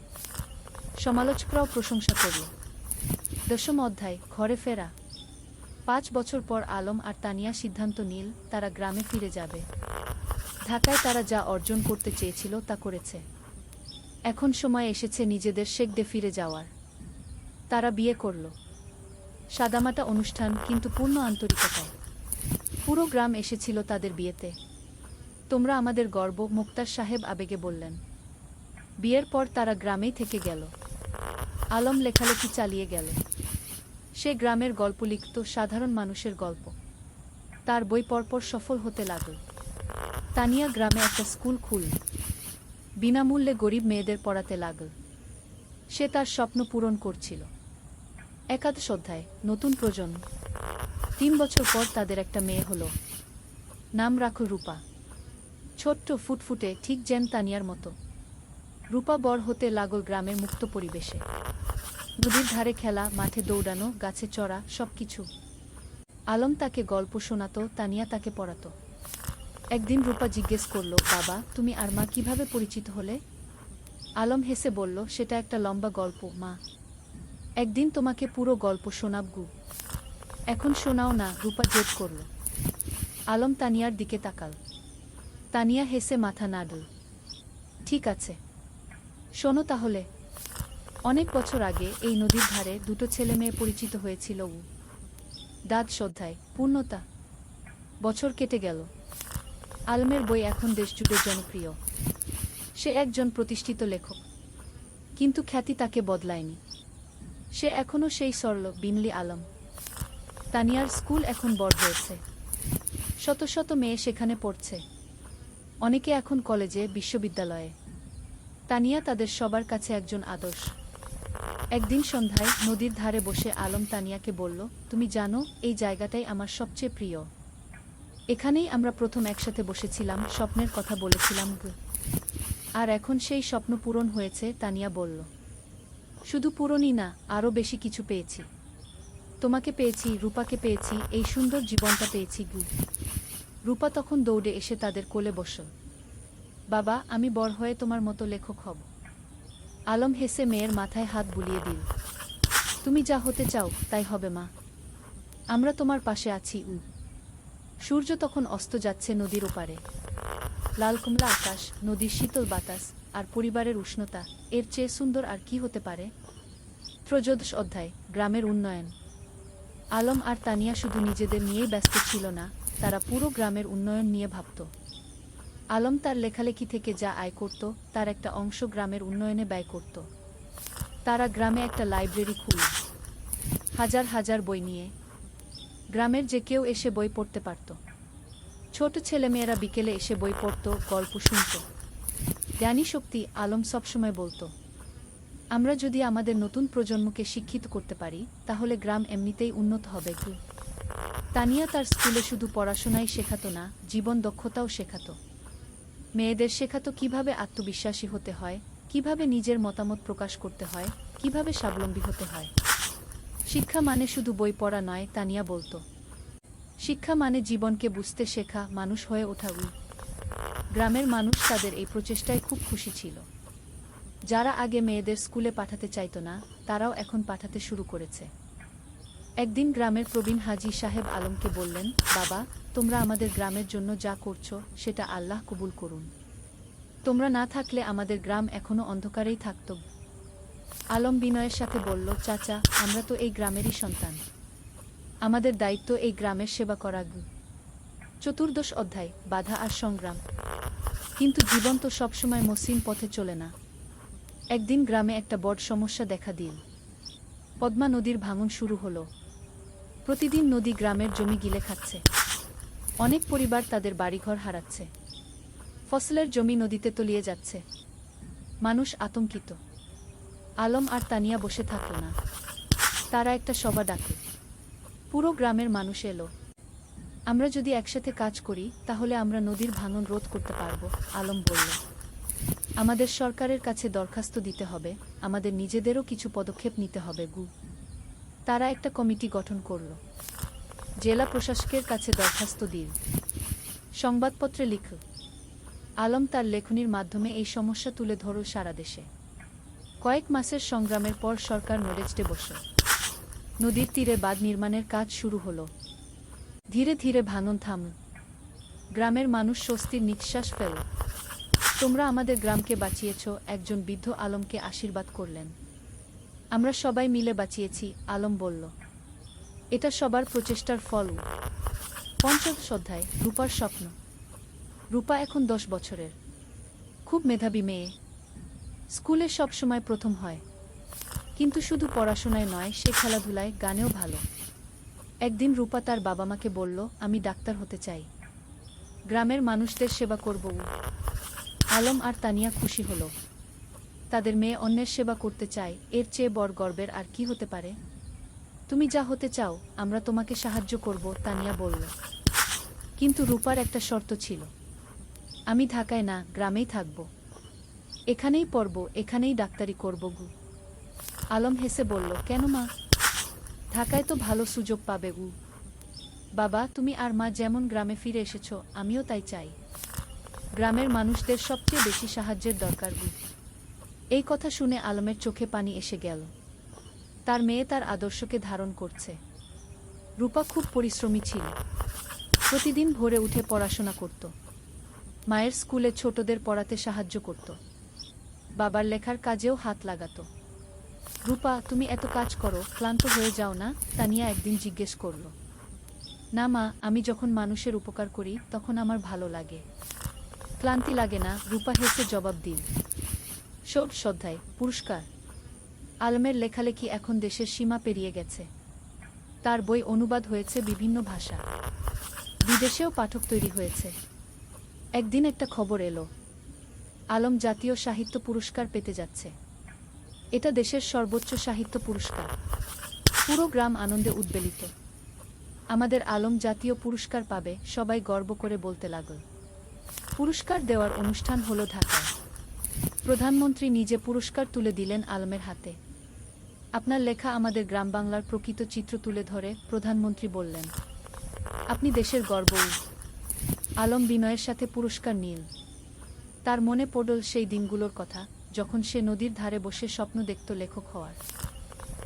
সমালোচকরাও প্রশংসা করল। 10ম অধ্যায়, ঘরে ফেরা। 5 বছর পর আলম আর তানিয়া সিদ্ধান্ত নিল তারা গ্রামে ফিরে যাবে। ঢাকায় তারা যা অর্জন করতে চেয়েছিল তা করেছে। এখন সময় এসেছে নিজেদের শেকডে ফিরে যাওয়ার। তারা বিয়ে করল। সাদামাটা অনুষ্ঠান, কিন্তু পূর্ণ আন্তরিকতায়। পুরো গ্রাম এসেছিল তাদের বিয়েতে। তোমরা আমাদের গর্ব, মুক্তার সাহেব আবেগে বললেন। বিয়ের পর তারা গ্রামেই থেকে গেল। আলম লেখালেখি চালিয়ে গেল। সে গ্রামের গল্প লিখত, সাধারণ মানুষের গল্প। তার বই পরপর সফল হতে লাগল। তানিয়া গ্রামে একটা স্কুল খুলল। বিনামূল্যে গরিব মেয়েদের পড়াতে লাগল। সে তার স্বপ্ন পূরণ করছিল। একাদশ অধ্যায়, নতুন প্রজন্ম। 3 বছর পর তাদের একটা মেয়ে হলো। নাম রাখো রূপা। ছোট্ট, ফুটফুটে, ঠিক যেন তানিয়ার মতো। রূপা বড় হতে লাগল গ্রামের মুক্ত পরিবেশে। নদীর ধারে খেলা, মাঠে দৌড়ানো, গাছে চড়া, সবকিছু। আলম তাকে গল্প শোনাত, তানিয়া তাকে পড়াত। একদিন রূপা জিজ্ঞেস করল, বাবা, তুমি আর মা কিভাবে পরিচিত হলে? আলম হেসে বলল, সেটা একটা লম্বা গল্প মা। একদিন তোমাকে পুরো গল্প শোনাব গু। এখন শোনাও না, রূপা জেদ করল। আলম তানিয়ার দিকে তাকাল। তানিয়া হেসে মাথা নাড়ল। ঠিক আছে, শোনো তাহলে। অনেক বছর আগে এই নদীর ধারে দুটো ছেলে মেয়ে পরিচিত হয়েছিল। দাদ শ্রদ্ধায় পূর্ণতা। বছর কেটে গেল। আলমের বই এখন দেশজুড়ে জনপ্রিয়। সে একজন প্রতিষ্ঠিত লেখক। কিন্তু খ্যাতি তাকে বদলায়নি। সে এখনও সেই সরল, বিমলি আলম। তানিয়ার স্কুল এখন বড় হয়েছে। শত শত মেয়ে সেখানে পড়ছে। অনেকে এখন কলেজে, বিশ্ববিদ্যালয়ে। তানিয়া তাদের সবার কাছে একজন আদর্শ। একদিন সন্ধ্যায় নদীর ধারে বসে আলম তানিয়াকে বলল, তুমি জানো, এই জায়গাটাই আমার সবচেয়ে প্রিয়। এখানেই আমরা প্রথম একসাথে বসেছিলাম, স্বপ্নের কথা বলেছিলাম। আর এখন সেই স্বপ্ন পূরণ হয়েছে, তানিয়া বলল। শুধু পূরণই না, আরও বেশি কিছু পেয়েছি। তোমাকে পেয়েছি, রূপাকে পেয়েছি, এই সুন্দর জীবনটা পেয়েছি গু। রূপা তখন দৌড়ে এসে তাদের কোলে বসল। বাবা, আমি বড় হয়ে তোমার মতো লেখক হব। আলম হেসে মেয়ের মাথায় হাত বুলিয়ে দিল। তুমি যা হতে চাও তাই হবে মা। আমরা তোমার পাশে আছি। সূর্য তখন অস্ত যাচ্ছে নদীর ওপারে। লাল কমলা আকাশ, নদীর শীতল বাতাস, আর পরিবারের উষ্ণতা, এর চেয়ে সুন্দর আর কি হতে পারে? ত্রয়োদশ অধ্যায়, গ্রামের উন্নয়ন। আলম আর তানিয়া শুধু নিজেদের নিয়েই ব্যস্ত ছিল না, তারা পুরো গ্রামের উন্নয়ন নিয়ে ভাবত। আলম তার লেখালেখি থেকে যা আয় করত, তার একটা অংশ গ্রামের উন্নয়নে ব্যয় করত। তারা গ্রামে একটা লাইব্রেরি খুলল। হাজার হাজার বই নিয়ে। গ্রামের যে কেউ এসে বই পড়তে পারত। ছোট ছেলেমেয়েরা বিকেলে এসে বই পড়ত, গল্প শুনত। জ্ঞানী শক্তি, আলম সবসময় বলতো, আমরা যদি আমাদের নতুন প্রজন্মকে শিক্ষিত করতে পারি, তাহলে গ্রাম এমনিতেই উন্নত হবে। তানিয়া তার স্কুলে শুধু পড়াশোনাই শেখাতো না, জীবন দক্ষতাও শেখাতো। মেয়েদের শেখাতো কিভাবে আত্মবিশ্বাসী হতে হয়, কিভাবে নিজের মতামত প্রকাশ করতে হয়, কিভাবে স্বাবলম্বী হতে হয়। শিক্ষা মানে শুধু বই পড়া নয়, তানিয়া বলতো। শিক্ষা মানে জীবনকে বুঝতে শেখা, মানুষ হয়ে ওঠা। গ্রামের মানুষ তাদের এই প্রচেষ্টায় খুব খুশি ছিল। যারা আগে মেয়েদের স্কুলে পাঠাতে চাইত না, তারাও এখন পাঠাতে শুরু করেছে। একদিন গ্রামের প্রবীণ হাজী সাহেব আলমকে বললেন, বাবা, তোমরা আমাদের গ্রামের জন্য যা করছো, সেটা আল্লাহ কবুল করুন। তোমরা না থাকলে আমাদের গ্রাম এখনো অন্ধকারেই থাকত। আলম বিনয়ের সাথে বলল, চাচা, আমরা তো এই গ্রামেরই সন্তান। আমাদের দায়িত্ব এই গ্রামের সেবা করা। চতুর্দশ অধ্যায়, বাধা আর সংগ্রাম। কিন্তু জীবন তো সবসময় মসৃণ পথে চলে না। একদিন গ্রামে একটা বড় সমস্যা দেখা দিল। পদ্মা নদীর ভাঙন শুরু হলো। প্রতিদিন নদী গ্রামের জমি গিলে খাচ্ছে। অনেক পরিবার তাদের বাড়িঘর হারাচ্ছে। ফসলের জমি নদীতে তলিয়ে যাচ্ছে। মানুষ আতঙ্কিত। আলম আর তানিয়া বসে থাকল না। তারা একটা সভা ডাকে। পুরো গ্রামের মানুষ এলো। আমরা যদি একসাথে কাজ করি, তাহলে আমরা নদীর ভাঙন রোধ করতে পারব, আলম বলল। আমাদের সরকারের কাছে দরখাস্ত দিতে হবে, আমাদের নিজেদেরও কিছু পদক্ষেপ নিতে হবে। তারা একটা কমিটি গঠন করল। জেলা প্রশাসকের কাছে দরখাস্ত দিল। সংবাদপত্রে লিখল। আলম তার লেখনীর মাধ্যমে এই সমস্যা তুলে ধরল সারা দেশে। কয়েক মাসের সংগ্রামের পর সরকার নড়েচড়ে বসল। নদীর তীরে বাঁধ নির্মাণের কাজ শুরু হলো। ধীরে ধীরে ভাঙন থামল। গ্রামের মানুষ স্বস্তির নিঃশ্বাস ফেলল। তোমরা আমাদের গ্রামকে বাঁচিয়েছ, একজন বৃদ্ধ আলমকে আশীর্বাদ করলেন। আমরা সবাই মিলে বাঁচিয়েছি, আলম বলল। এটা সবার প্রচেষ্টার ফল। ৫০ অধ্যায়, রূপার স্বপ্ন। রূপা এখন ১০ বছরের। খুব মেধাবী মেয়ে। স্কুলে সব সময় প্রথম হয়। কিন্তু শুধু পড়াশোনায় নয়, সে খেলাধুলায়, গানেও ভালো। একদিন রূপা তার বাবা মাকে বলল, আমি ডাক্তার হতে চাই। গ্রামের মানুষদের সেবা করব। আলম আর তানিয়া খুশি হল। তাদের মেয়ে অন্যের সেবা করতে চায়, এর চেয়ে বড় গর্বের আর কি হতে পারে? তুমি যা হতে চাও, আমরা তোমাকে সাহায্য করব, তানিয়া বলল। কিন্তু রূপার একটা শর্ত ছিল। আমি ঢাকায় না, গ্রামেই থাকব। এখানেই পড়ব, এখানেই ডাক্তারি করব। আলম হেসে বলল, কেন মা? ঢাকায় তো ভালো সুযোগ পাবে। বাবা, তুমি আর মা যেমন গ্রামে ফিরে এসেছ, আমিও তাই চাই। গ্রামের মানুষদের সবচেয়ে বেশি সাহায্যের দরকার। এই কথা শুনে আলমের চোখে পানি এসে গেল। তার মেয়ে তার আদর্শকে ধারণ করছে। রূপা খুব পরিশ্রমী ছিল। প্রতিদিন ভোরে উঠে পড়াশোনা করত। মায়ের স্কুলে ছোটদের পড়াতে সাহায্য করত। বাবার লেখার কাজেও হাত লাগাত। রূপা, তুমি এত কাজ করো, ক্লান্ত হয়ে যাও না? তানিয়া একদিন জিজ্ঞেস করল। না মা, আমি যখন মানুষের উপকার করি তখন আমার ভালো লাগে। ক্লান্তি লাগে না, রূপা হেসে জবাব দিল। শ্রদ্ধায় পুরস্কার। আলমের লেখালেখি এখন দেশের সীমা পেরিয়ে গেছে। তার বই অনুবাদ হয়েছে বিভিন্ন ভাষা। বিদেশেও পাঠক তৈরি হয়েছে। একদিন একটা খবর এলো, আলম জাতীয় সাহিত্য পুরস্কার পেতে যাচ্ছে। এটা দেশের সর্বোচ্চ সাহিত্য পুরস্কার। পুরো গ্রাম আনন্দে উদ্বেলিত। আমাদের আলম জাতীয় পুরস্কার পাবে, সবাই গর্ব করে বলতে লাগল। পুরস্কার দেওয়ার অনুষ্ঠান হলো ঢাকায়। প্রধানমন্ত্রী নিজে পুরস্কার তুলে দিলেন আলমের হাতে। আপনার লেখা আমাদের গ্রাম বাংলার প্রকৃত চিত্র তুলে ধরে, প্রধানমন্ত্রী বললেন। আপনি দেশের গর্ব। আলম বিনয়ের সাথে পুরস্কার নিল। তার মনে পড়ল সেই দিনগুলোর কথা, যখন সে নদীর ধারে বসে স্বপ্ন দেখত লেখক হওয়ার।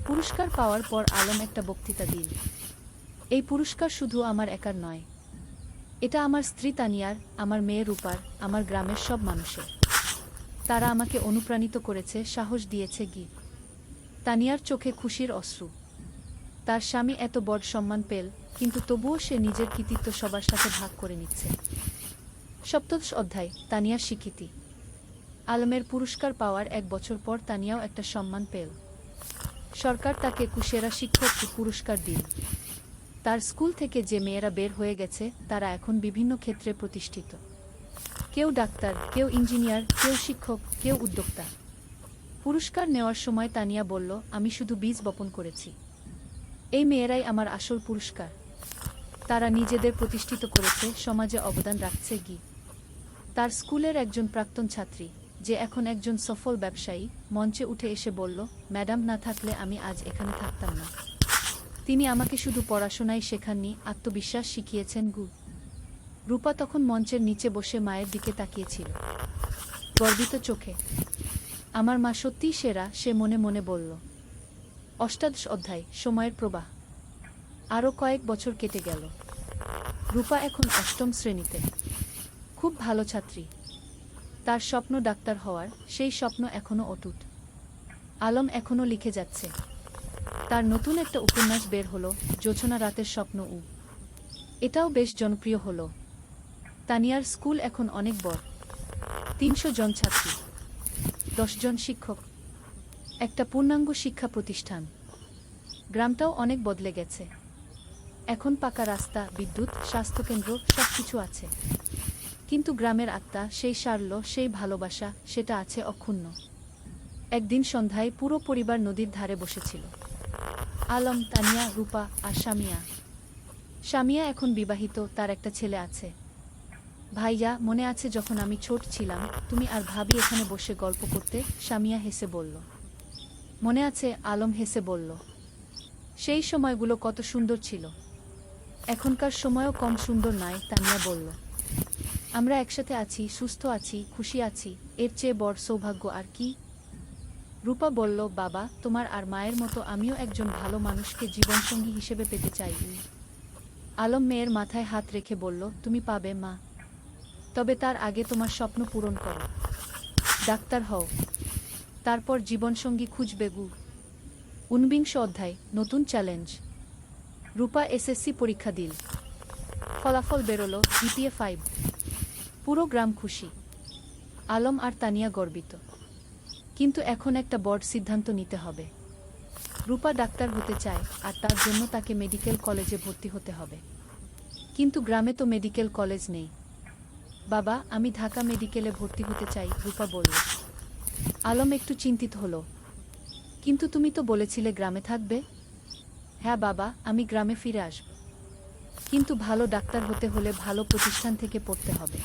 পুরস্কার পাওয়ার পর আলম একটা বক্তৃতা দিল। এই পুরস্কার শুধু আমার একার নয়। এটা আমার স্ত্রী তানিয়ার, আমার মেয়ে রূপার, আমার গ্রামের সব মানুষের। তারা আমাকে অনুপ্রাণিত করেছে, সাহস দিয়েছে। তানিয়ার চোখে খুশির অশ্রু। তার স্বামী এত বড় সম্মান পেল, কিন্তু তবুও সে নিজের কৃতিত্ব সবার সাথে ভাগ করে নিচ্ছে। ৭০ অধ্যায়, তানিয়ার স্বীকৃতি। আলমের পুরস্কার পাওয়ার ১ বছর পর তানিয়াও একটা সম্মান পেল। সরকার তাকে সেরা শিক্ষক পুরস্কার দিল। তার স্কুল থেকে যে মেয়েরা বের হয়ে গেছে, তারা এখন বিভিন্ন ক্ষেত্রে প্রতিষ্ঠিত। কেউ ডাক্তার, কেউ ইঞ্জিনিয়ার, কেউ শিক্ষক, কেউ উদ্যোক্তা। পুরস্কার নেওয়ার সময় তানিয়া বলল, আমি শুধু বীজ বপন করেছি। এই মেয়েরাই আমার আসল পুরস্কার। তারা নিজেদের প্রতিষ্ঠিত করেছে, সমাজে অবদান রাখছে। তার স্কুলের একজন প্রাক্তন ছাত্রী, যে এখন একজন সফল ব্যবসায়ী, মঞ্চে উঠে এসে বলল, ম্যাডাম না থাকলে আমি আজ এখানে থাকতাম না। তিনি আমাকে শুধু পড়াশোনাই শেখাননি, আত্মবিশ্বাস শিখিয়েছেন। রূপা তখন মঞ্চের নিচে বসে মায়ের দিকে তাকিয়েছিল, গর্বিত চোখে। আমার মা সত্যিই সেরা, সে মনে মনে বলল। ৮৮ অধ্যায়, সময়ের প্রবাহ। আরও কয়েক বছর কেটে গেল। রূপা এখন ৮ম শ্রেণীতে। খুব ভালো ছাত্রী। তার স্বপ্ন ডাক্তার হওয়ার, সেই স্বপ্ন এখনও অটুট। আলম এখনও লিখে যাচ্ছে। তার নতুন একটা উপন্যাস বের হলো, জোছনা রাতের স্বপ্ন। এটাও বেশ জনপ্রিয় হলো। তানিয়ার স্কুল এখন অনেক বড়। ৩০০ জন ছাত্রী, ১০ জন শিক্ষক, একটা পূর্ণাঙ্গ শিক্ষা প্রতিষ্ঠান। গ্রামটাও অনেক বদলে গেছে। এখন পাকা রাস্তা, বিদ্যুৎ, স্বাস্থ্যকেন্দ্র, সবকিছু আছে। কিন্তু গ্রামের আত্মা, সেই সারল্য, সেই ভালোবাসা, সেটা আছে অক্ষুণ্ণ। একদিন সন্ধ্যায় পুরো পরিবার নদীর ধারে বসেছিল। আলম, তানিয়া, রূপা আর সামিয়া। সামিয়া এখন বিবাহিত, তার একটা ছেলে আছে। ভাইয়া, মনে আছে যখন আমি ছোট ছিলাম, তুমি আর ভাবি এখানে বসে গল্প করতে? সামিয়া হেসে বলল। মনে আছে, আলম হেসে বলল। সেই সময়গুলো কত সুন্দর ছিল। এখনকার সময়ও কম সুন্দর নয়, তানিয়া বলল। আমরা একসাথে আছি, সুস্থ আছি, খুশি আছি, এর চেয়ে বড় সৌভাগ্য আর কি? রূপা বলল, বাবা, তোমার আর মায়ের মতো আমিও একজন ভালো মানুষকে জীবনসঙ্গী হিসেবে পেতে চাই। আলম মেয়ের মাথায় হাত রেখে বলল, তুমি পাবে মা। তবে তার আগে তোমার স্বপ্ন পূরণ করো। ডাক্তার হও। তারপর জীবনসঙ্গী খুঁজবে। ঊনবিংশ অধ্যায় নতুন চ্যালেঞ্জ। রূপা এসএসসি পরীক্ষা দিল। ফলাফল বেরোলো জিপিএ 5। পুরো গ্রাম খুশি। আলম আর তানিয়া গর্বিত। কিন্তু এখন একটা বড় সিদ্ধান্ত নিতে হবে। রূপা ডাক্তার হতে চায় আর তার জন্য তাকে মেডিকেল কলেজে ভর্তি হতে হবে। কিন্তু গ্রামে তো মেডিকেল কলেজ নেই। বাবা, আমি ঢাকা মেডিকেলে ভর্তি হতে চাই, রূপা বলল। আলম একটু চিন্তিত হলো। কিন্তু তুমি তো বলেছিলে গ্রামে থাকবে। হ্যাঁ বাবা, আমি গ্রামে ফিরে আসব। কিন্তু ভালো ডাক্তার হতে হলে ভালো প্রতিষ্ঠান থেকে পড়তে হবে।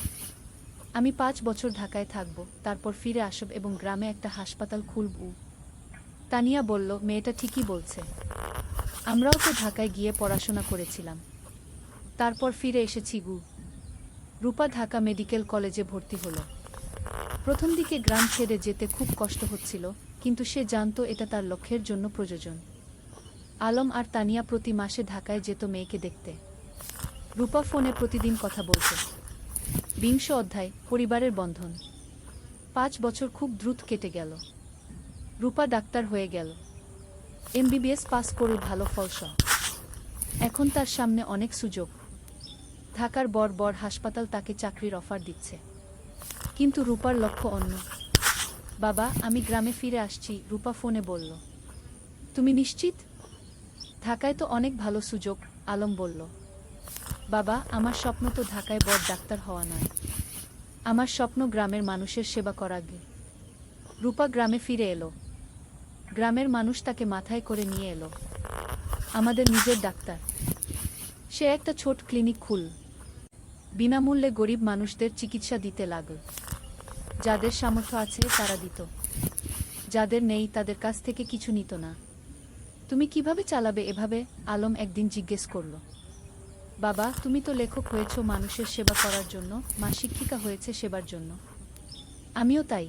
আমি 5 বছর ঢাকায় থাকব, তারপর ফিরে আসব এবং গ্রামে একটা হাসপাতাল খুলব। তানিয়া বলল, মেয়েটা ঠিকই বলছে। আমরাও তো ঢাকায় গিয়ে পড়াশোনা করেছিলাম, তারপর ফিরে এসেছি গু। রূপা ঢাকা মেডিকেল কলেজে ভর্তি হলো। প্রথম দিকে গ্রাম ছেড়ে যেতে খুব কষ্ট হচ্ছিল, কিন্তু সে জানত এটা তার লক্ষ্যের জন্য প্রয়োজন। আলম আর তানিয়া প্রতি মাসে ঢাকায় যেত মেয়েকে দেখতে। রূপা ফোনে প্রতিদিন কথা বলত। বিংশ অধ্যায় পরিবারের বন্ধন। 5 বছর খুব দ্রুত কেটে গেল। রূপা ডাক্তার হয়ে গেল। এমবিবিএস পাস করে ভালো ফলসহ। এখন তার সামনে অনেক সুযোগ। ঢাকার বড় বড় হাসপাতাল তাকে চাকরির অফার দিচ্ছে। কিন্তু রূপার লক্ষ্য অন্য। বাবা, আমি গ্রামে ফিরে আসছি, রূপা ফোনে বলল। তুমি নিশ্চিত? ঢাকায় তো অনেক ভালো সুযোগ, আলম বলল। বাবা, আমার স্বপ্ন তো ঢাকায় বড় ডাক্তার হওয়া নয়। আমার স্বপ্ন গ্রামের মানুষের সেবা করা। রূপা গ্রামে ফিরে এলো। গ্রামের মানুষ তাকে মাথায় করে নিয়ে এলো। আমাদের নিজের ডাক্তার। সে একটা ছোট ক্লিনিক খুল। বিনামূল্যে গরিব মানুষদের চিকিৎসা দিতে লাগল। যাদের সামর্থ্য আছে তারা দিত, যাদের নেই তাদের কাছ থেকে কিছু নিত না। তুমি কিভাবে চালাবে এভাবে? আলম একদিন জিজ্ঞেস করল। বাবা, তুমি তো লেখক হয়েছ মানুষের সেবা করার জন্য, মা শিক্ষিকা হয়েছে সেবার জন্য। আমিও তাই।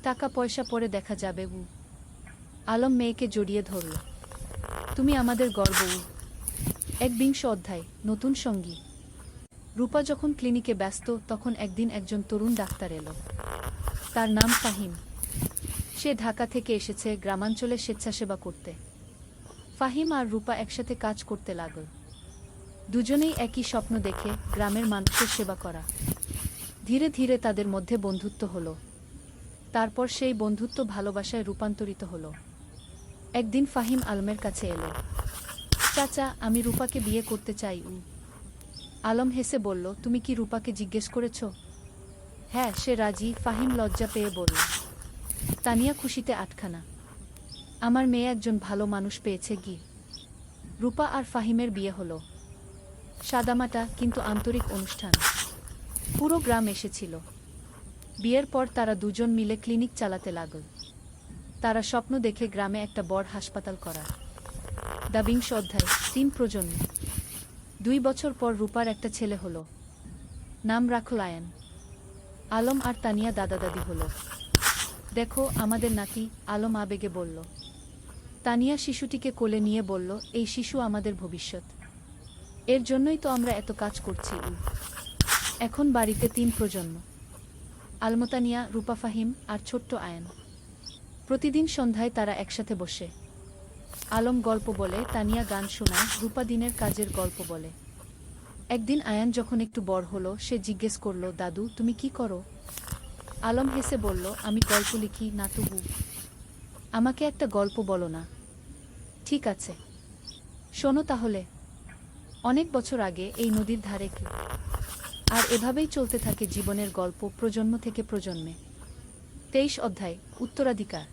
টাকা পয়সা পরে দেখা যাবে। আলম মেয়েকে জড়িয়ে ধরল। তুমি আমাদের গর্ব। 1 অধ্যায় নতুন সঙ্গী। রূপা যখন ক্লিনিকে ব্যস্ত, তখন একদিন একজন তরুণ ডাক্তার এলো। তার নাম ফাহিম। সে ঢাকা থেকে এসেছে গ্রামাঞ্চলে স্বেচ্ছাসেবা করতে। ফাহিম আর রূপা একসাথে কাজ করতে লাগল। দুজনেই একই স্বপ্ন দেখে, গ্রামের মানুষের সেবা করা। ধীরে ধীরে তাদের মধ্যে বন্ধুত্ব হলো। তারপর সেই বন্ধুত্ব ভালোবাসায় রূপান্তরিত হলো। একদিন ফাহিম আলমের কাছে এলো। চাচা, আমি রূপাকে বিয়ে করতে চাই। আলম হেসে বলল, তুমি কি রূপাকে জিজ্ঞেস করেছ? হ্যাঁ, সে রাজি, ফাহিম লজ্জা পেয়ে বলল। তানিয়া খুশিতে আটখানা। আমার মেয়ে একজন ভালো মানুষ পেয়েছে। রূপা আর ফাহিমের বিয়ে হলো। সাদামাটা কিন্তু আন্তরিক অনুষ্ঠান। পুরো গ্রাম এসেছিল। বিয়ের পর তারা দুজন মিলে ক্লিনিক চালাতে লাগল। তারা স্বপ্ন দেখে গ্রামে একটা বড় হাসপাতাল করার। বিংশ অধ্যায় 3 প্রজন্ম। 2 বছর পর রূপার একটা ছেলে হলো। নাম রাখল আয়ান। আলম আর তানিয়া দাদা দাদি হলো। দেখো আমাদের নাতি, আলম আবেগে বলল। তানিয়া শিশুটিকে কোলে নিয়ে বলল, এই শিশু আমাদের ভবিষ্যৎ। এর জন্যই তো আমরা এত কাজ করছি। এখন বাড়িতে 3 প্রজন্ম। আলমতানিয়া, রূপা, ফাহিম আর ছোট্ট আয়ান। প্রতিদিন সন্ধ্যায় তারা একসাথে বসে। আলম গল্প বলে, তানিয়া গান শোনায়, রূপা দিনের কাজের গল্প বলে। একদিন আয়ান যখন একটু বড় হলো, সে জিজ্ঞেস করল, দাদু তুমি কি করো? আলম হেসে বলল, আমি গল্প লিখি, নাতুবু। আমাকে একটা গল্প বলো না? ঠিক আছে, শোনো তাহলে। অনেক বছর আগে এই নদীর ধারে কি। আর এভাবেই চলতে থাকে জীবনের গল্প প্রজন্ম থেকে প্রজন্মে। 23 অধ্যায় উত্তরাধিকার।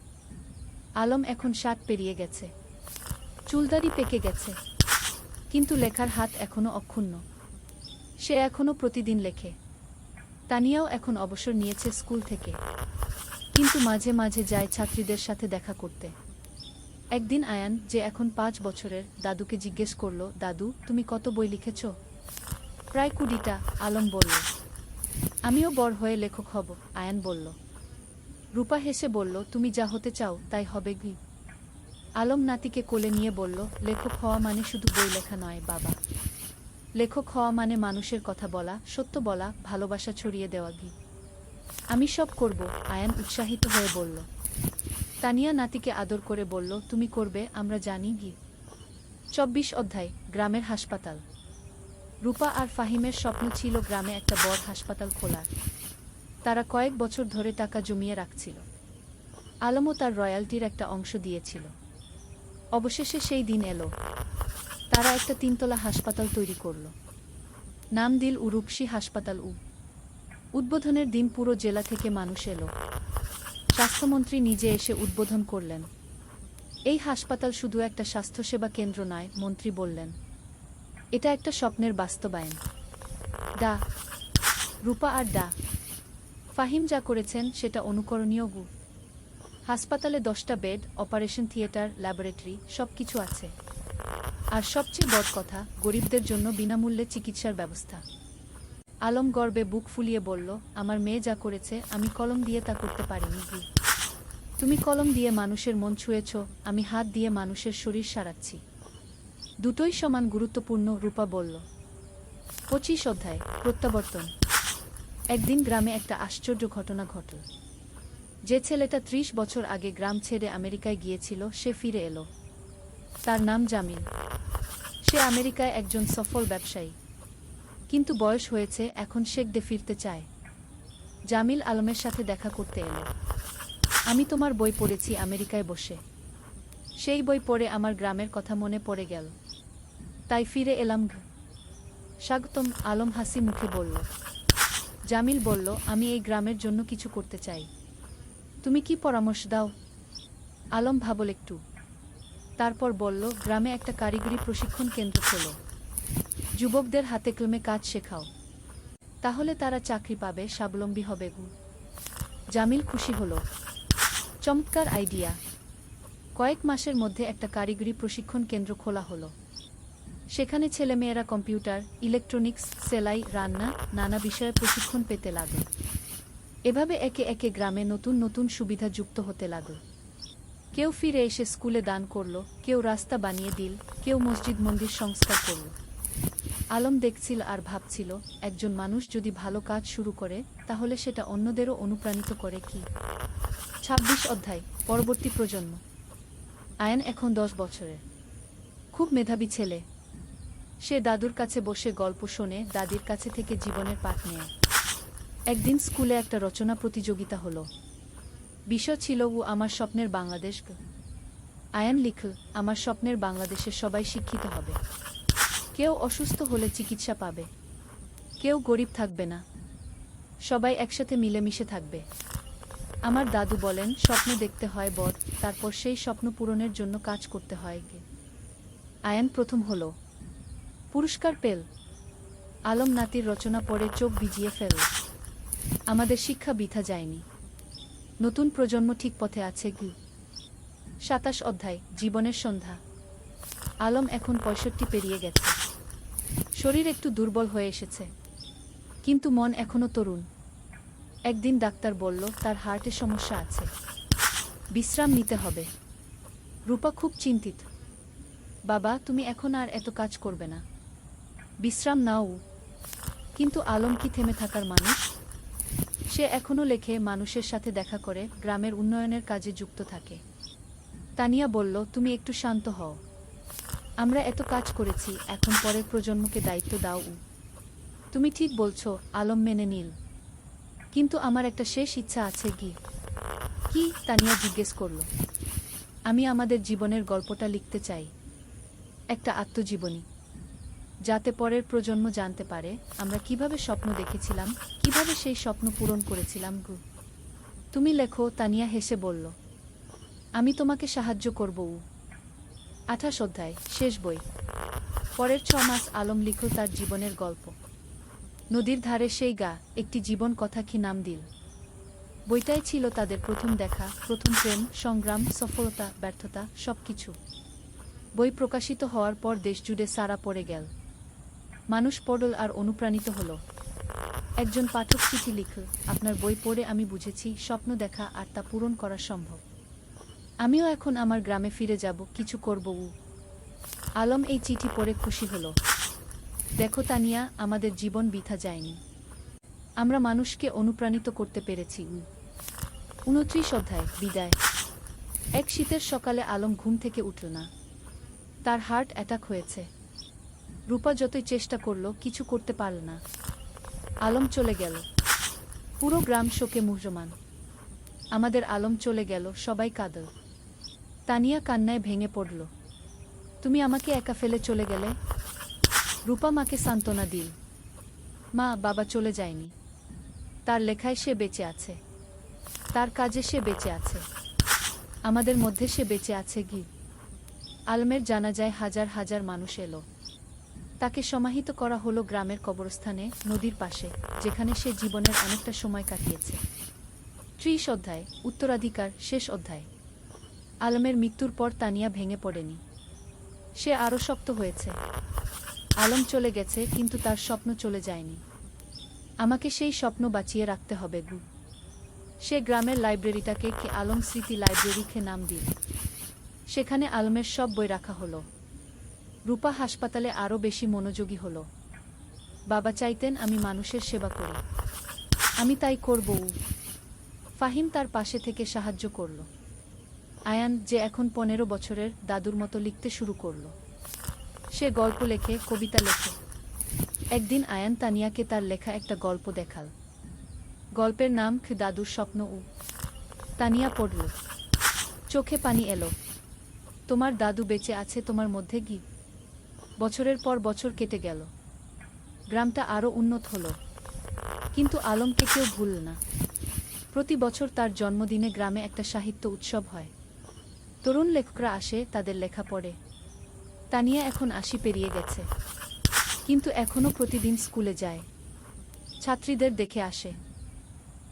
আলম এখন 60 পেরিয়ে গেছে। চুলদাড়ি পেকে গেছে, কিন্তু লেখার হাত এখনো অক্ষুণ্ণ। সে এখনো প্রতিদিন লেখে। তানিয়াও এখন অবসর নিয়েছে স্কুল থেকে, কিন্তু মাঝে মাঝে যায় ছাত্রীদের সাথে দেখা করতে। একদিন আয়ান, যে এখন 5 বছরের, দাদুকে জিজ্ঞেস করল, দাদু তুমি কত বই লিখেছ? প্রায় 20টা, আলম বলল। আমিও বড় হয়ে লেখক হব, আয়ান বলল। রূপা হেসে বলল, তুমি যা হতে চাও তাই হবে। আলম নাতিকে কোলে নিয়ে বলল, লেখক হওয়া মানে শুধু বই লেখা নয় বাবা। লেখক হওয়া মানে মানুষের কথা বলা, সত্য বলা, ভালোবাসা ছড়িয়ে দেওয়া। আমি সব করব, আয়ান উৎসাহিত হয়ে বলল। তানিয়া নাতিকে আদর করে বলল, তুমি করবে, আমরা জানি গি। ২৪ অধ্যায় গ্রামের হাসপাতাল। রূপা আর ফাহিমের স্বপ্ন ছিল গ্রামে একটা বড় হাসপাতাল খোলার। তারা কয়েক বছর ধরে টাকা জমিয়ে রাখছিল। আলমও তার রয়্যালটির একটা অংশ দিয়েছিল। অবশেষে সেই দিন এলো। তারা একটা ৩ তলা হাসপাতাল তৈরি করল। নাম দিল রূপসী হাসপাতাল। উদ্বোধনের দিন পুরো জেলা থেকে মানুষ এলো। স্বাস্থ্যমন্ত্রী নিজে এসে উদ্বোধন করলেন। এই হাসপাতাল শুধু একটা স্বাস্থ্যসেবা কেন্দ্র নয়, মন্ত্রী বললেন, এটা একটা স্বপ্নের বাস্তবায়ন। ডা রূপা আর ডা ফাহিম যা করেছেন সেটা অনুকরণীয়। হাসপাতালে 10টা বেড, অপারেশন থিয়েটার, ল্যাবরেটরি, সবকিছু আছে। আর সবচেয়ে বড় কথা, গরিবদের জন্য বিনামূল্যে চিকিৎসার ব্যবস্থা। আলম গর্বে বুক ফুলিয়ে বলল, আমার মেয়ে যা করেছে আমি কলম দিয়ে তা করতে পারিনি। তুমি কলম দিয়ে মানুষের মন ছুঁয়েছ, আমি হাত দিয়ে মানুষের শরীর সারাচ্ছি। দুটোই সমান গুরুত্বপূর্ণ, রূপা বলল। 25 অধ্যায় প্রত্যাবর্তন। একদিন গ্রামে একটা আশ্চর্য ঘটনা ঘটল। যে ছেলেটা 30 বছর আগে গ্রাম ছেড়ে আমেরিকায় গিয়েছিল সে ফিরে এলো। তার নাম জামিল। সে আমেরিকায় একজন সফল ব্যবসায়ী। কিন্তু বয়স হয়েছে, এখন শেখদে ফিরতে চায়। জামিল আলমের সাথে দেখা করতে এলো। আমি তোমার বই পড়েছি আমেরিকায় বসে। সেই বই পড়ে আমার গ্রামের কথা মনে পড়ে গেল, তাই ফিরে এলাম। স্বাগতম, আলম হাসি মুখে বলল। জামিল বলল, আমি এই গ্রামের জন্য কিছু করতে চাই। তুমি কি পরামর্শ দাও? আলম ভাবল একটু, তারপর বলল, গ্রামে একটা কারিগরি প্রশিক্ষণ কেন্দ্র খোলো। যুবকদের হাতে কলমে কাজ শেখাও। তাহলে তারা চাকরি পাবে, স্বাবলম্বী হবে। জামিল খুশি হল। চমৎকার আইডিয়া। কয়েক মাসের মধ্যে একটা কারিগরি প্রশিক্ষণ কেন্দ্র খোলা হলো। সেখানে ছেলেমেয়েরা কম্পিউটার, ইলেকট্রনিক্স, সেলাই, রান্না, নানা বিষয়ে প্রশিক্ষণ পেতে লাগল। এভাবে একে একে গ্রামে নতুন নতুন সুবিধা যুক্ত হতে লাগল। কেউ ফিরে এসে স্কুলে দান করল, কেউ রাস্তা বানিয়ে দিল, কেউ মসজিদ মন্দির সংস্কার করল। আলম দেখছিল আর ভাবছিল, একজন মানুষ যদি ভালো কাজ শুরু করে তাহলে সেটা অন্যদেরও অনুপ্রাণিত করে। কি 26 অধ্যায় পরবর্তী প্রজন্ম। আয়ান এখন 10 বছরের। খুব মেধাবী ছেলে। সে দাদুর কাছে বসে গল্প শোনে, দাদির কাছে থেকে জীবনের পাঠ নেয়। একদিন স্কুলে একটা রচনা প্রতিযোগিতা হলো। বিষয় ছিল আমার স্বপ্নের বাংলাদেশ। আয়ান লিখল, আমার স্বপ্নের বাংলাদেশে সবাই শিক্ষিত হবে। কেউ অসুস্থ হলে চিকিৎসা পাবে, কেউ গরিব থাকবে না, সবাই একসাথে মিলেমিশে থাকবে। আমার দাদু বলেন, স্বপ্ন দেখতে হয় বড়, তারপর সেই স্বপ্ন পূরণের জন্য কাজ করতে হয়। আয়ান প্রথম হলো, পুরস্কার পেল। আলম নাতির রচনা পড়ে চোখ ভিজিয়ে ফেল। আমাদের শিক্ষা বৃথা যায়নি। নতুন প্রজন্ম ঠিক পথে আছে। 27 অধ্যায় জীবনের সন্ধ্যা। আলম এখন 65 পেরিয়ে গেছে। শরীর একটু দুর্বল হয়ে এসেছে, কিন্তু মন এখনো তরুণ। একদিন ডাক্তার বলল, তার হার্টে সমস্যা আছে, বিশ্রাম নিতে হবে। রূপা খুব চিন্তিত। বাবা, তুমি এখন আর এত কাজ করবে না, বিশ্রাম নাও। কিন্তু আলম কি থেমে থাকার মানুষ? সে এখনো লেখে, মানুষের সাথে দেখা করে, গ্রামের উন্নয়নের কাজে যুক্ত থাকে। তানিয়া বলল, তুমি একটু শান্ত হও। আমরা এত কাজ করেছি, এখন পরের প্রজন্মকে দায়িত্ব দাও। তুমি ঠিক বলছো, আলম মেনে নিল। কিন্তু আমার একটা শেষ ইচ্ছা আছে। কি? তানিয়া জিজ্ঞেস করল। আমি আমাদের জীবনের গল্পটা লিখতে চাই, একটা আত্মজীবনী, যাতে পরের প্রজন্ম জানতে পারে আমরা কিভাবে স্বপ্ন দেখেছিলাম, কিভাবে সেই স্বপ্ন পূরণ করেছিলাম। তুমি লেখো, তানিয়া হেসে বলল। আমি তোমাকে সাহায্য করব। 28 অধ্যায় শেষ বই। পরের 6 মাস আলম লিখল তার জীবনের গল্প। নদীর ধারে সেই গা, একটি জীবন কথা। কি নাম দিল? বইটাই ছিল তাদের প্রথম দেখা, প্রথম প্রেম, সংগ্রাম, সফলতা, ব্যর্থতা, সবকিছু। বই প্রকাশিত হওয়ার পর দেশজুড়ে সাড়া পড়ে গেল। মানুষ পড়ল আর অনুপ্রাণিত হল। একজন পাঠক চিঠি লিখল, আপনার বই পড়ে আমি বুঝেছি স্বপ্ন দেখা আর তা পূরণ করা সম্ভব। আমিও এখন আমার গ্রামে ফিরে যাব, কিছু করব। আলম এই চিঠি পড়ে খুশি হল। দেখো তানিয়া, আমাদের জীবন বৃথা যায়নি। আমরা মানুষকে অনুপ্রাণিত করতে পেরেছি। 29 অধ্যায় বিদায়। এক শীতের সকালে আলম ঘুম থেকে উঠল না। তার হার্ট অ্যাটাক হয়েছে। রূপা যতই চেষ্টা করল কিছু করতে পারল না। আলম চলে গেল। পুরো গ্রাম শোকে মুহ্যমান। আমাদের আলম চলে গেল, সবাই কাঁদল। তানিয়া কান্নায় ভেঙে পড়ল। তুমি আমাকে একা ফেলে চলে গেলে। রূপা মাকে সান্ত্বনা দিল। মা, বাবা চলে যায়নি। তার লেখায় সে বেঁচে আছে, তার কাজে সে বেঁচে আছে, আমাদের মধ্যে সে বেঁচে আছে। গি আলমের জানাজায় হাজার হাজার মানুষ এলো। তাকে সমাহিত করা হলো গ্রামের কবরস্থানে, নদীর পাশে, যেখানে সে জীবনের অনেকটা সময় কাটিয়েছে। 30 অধ্যায়, উত্তরাধিকার, শেষ অধ্যায়। আলমের মৃত্যুর পর তানিয়া ভেঙে পড়েনি। সে আরও শক্ত হয়েছে। আলম চলে গেছে, কিন্তু তার স্বপ্ন চলে যায়নি। আমাকে সেই স্বপ্ন বাঁচিয়ে রাখতে হবে। সে গ্রামের লাইব্রেরিটাকে কে আলম স্মৃতি লাইব্রেরিকে নাম দিল। সেখানে আলমের সব বই রাখা হলো। রূপা হাসপাতালে আরও বেশি মনোযোগী হলো। বাবা চাইতেন আমি মানুষের সেবা করি, আমি তাই করব। ফাহিম তার পাশে থেকে সাহায্য করল। আয়ান, যে এখন 15 বছরের, দাদুর মতো লিখতে শুরু করল। সে গল্প লেখে, কবিতা লেখে। একদিন আয়ান তানিয়াকে তার লেখা একটা গল্প দেখাল। গল্পের নাম দাদুর স্বপ্ন। তানিয়া পড়ল। চোখে পানি এলো। তোমার দাদু বেঁচে আছে তোমার মধ্যে। গি বছরের পর বছর কেটে গেল। গ্রামটা আরও উন্নত হলো। কিন্তু আলমকে কেউ ভুলল না। প্রতি বছর তার জন্মদিনে গ্রামে একটা সাহিত্য উৎসব হয়। তরুণ লেখকরা আসে, তাদের লেখা পড়ে। তানিয়া এখন 80 পেরিয়ে গেছে, কিন্তু এখনও প্রতিদিন স্কুলে যায়, ছাত্রীদের দেখে আসে।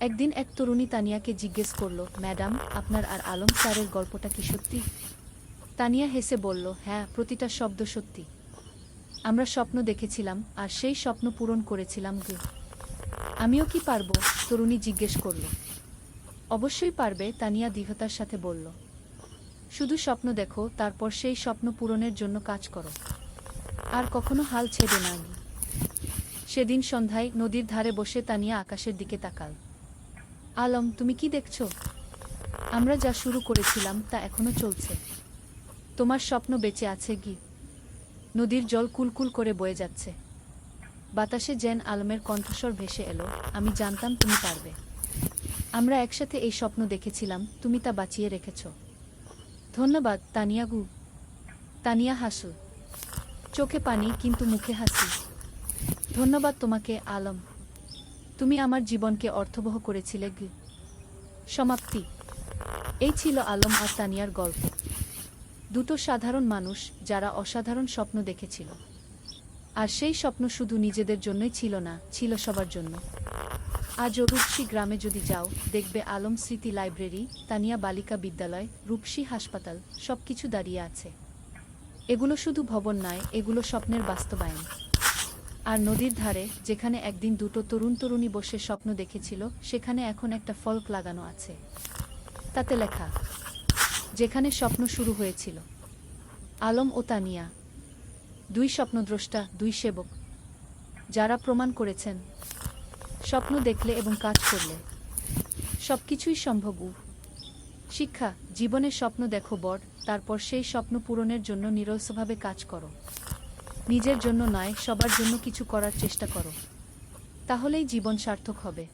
একদিন এক তরুণী তানিয়াকে জিজ্ঞেস করল, ম্যাডাম, আপনার আর আলম স্যারের গল্পটা কি সত্যি? তানিয়া হেসে বলল, হ্যাঁ, প্রতিটা শব্দ সত্যি। আমরা স্বপ্ন দেখেছিলাম, আর সেই স্বপ্ন পূরণ করেছিলাম। আমিও কি পারবো? তরুণী জিজ্ঞেস করল। অবশ্যই পারবে, তানিয়া দৃঢ়তার সাথে বলল। শুধু স্বপ্ন দেখো, তারপর সেই স্বপ্ন পূরণের জন্য কাজ করো, আর কখনো হাল ছেড়ে না। সেদিন সন্ধ্যায় নদীর ধারে বসে তানিয়া আকাশের দিকে তাকাল। আলম, তুমি কি দেখছো? আমরা যা শুরু করেছিলাম তা এখনো চলছে। তোমার স্বপ্ন বেঁচে আছে। নদীর জল কুলকুল করে বয়ে যাচ্ছে। বাতাসে যেন আলমের কণ্ঠস্বর ভেসে এলো, আমি জানতাম তুমি পারবে। আমরা একসাথে এই স্বপ্ন দেখেছিলাম, তুমি তা বাঁচিয়ে রেখেছ। ধন্যবাদ তানিয়া। তানিয়া হাসল, চোখে পানি কিন্তু মুখে হাসি। ধন্যবাদ তোমাকে আলম, তুমি আমার জীবনকে অর্থবহ করেছিলে। সমাপ্তি। এই ছিল আলম আর তানিয়ার গল্প। দুটো সাধারণ মানুষ যারা অসাধারণ স্বপ্ন দেখেছিল। আর সেই স্বপ্ন শুধু নিজেদের জন্যই ছিল না, ছিল সবার জন্য। আজও রূপসী গ্রামে যদি যাও, দেখবে আলম স্মৃতি লাইব্রেরি, তানিয়া বালিকা বিদ্যালয়, রূপসী হাসপাতাল, সবকিছু দাঁড়িয়ে আছে। এগুলো শুধু ভবন নয়, এগুলো স্বপ্নের বাস্তবায়ন। আর নদীর ধারে, যেখানে একদিন দুটো তরুণী বসে স্বপ্ন দেখেছিল, সেখানে এখন একটা ফলক লাগানো আছে। তাতে লেখা, যেখানে স্বপ্ন শুরু হয়েছিল। আলম ও তানিয়া, দুই স্বপ্নদ্রষ্টা, দুই সেবক, যারা প্রমাণ করেছেন স্বপ্ন দেখলে এবং কাজ করলে সবকিছুই সম্ভব। শিক্ষা, জীবনে স্বপ্ন দেখো বড়, তারপর সেই স্বপ্ন পূরণের জন্য নিরলসভাবে কাজ করো। নিজের জন্য নয়, সবার জন্য কিছু করার চেষ্টা করো। তাহলেই জীবন সার্থক হবে।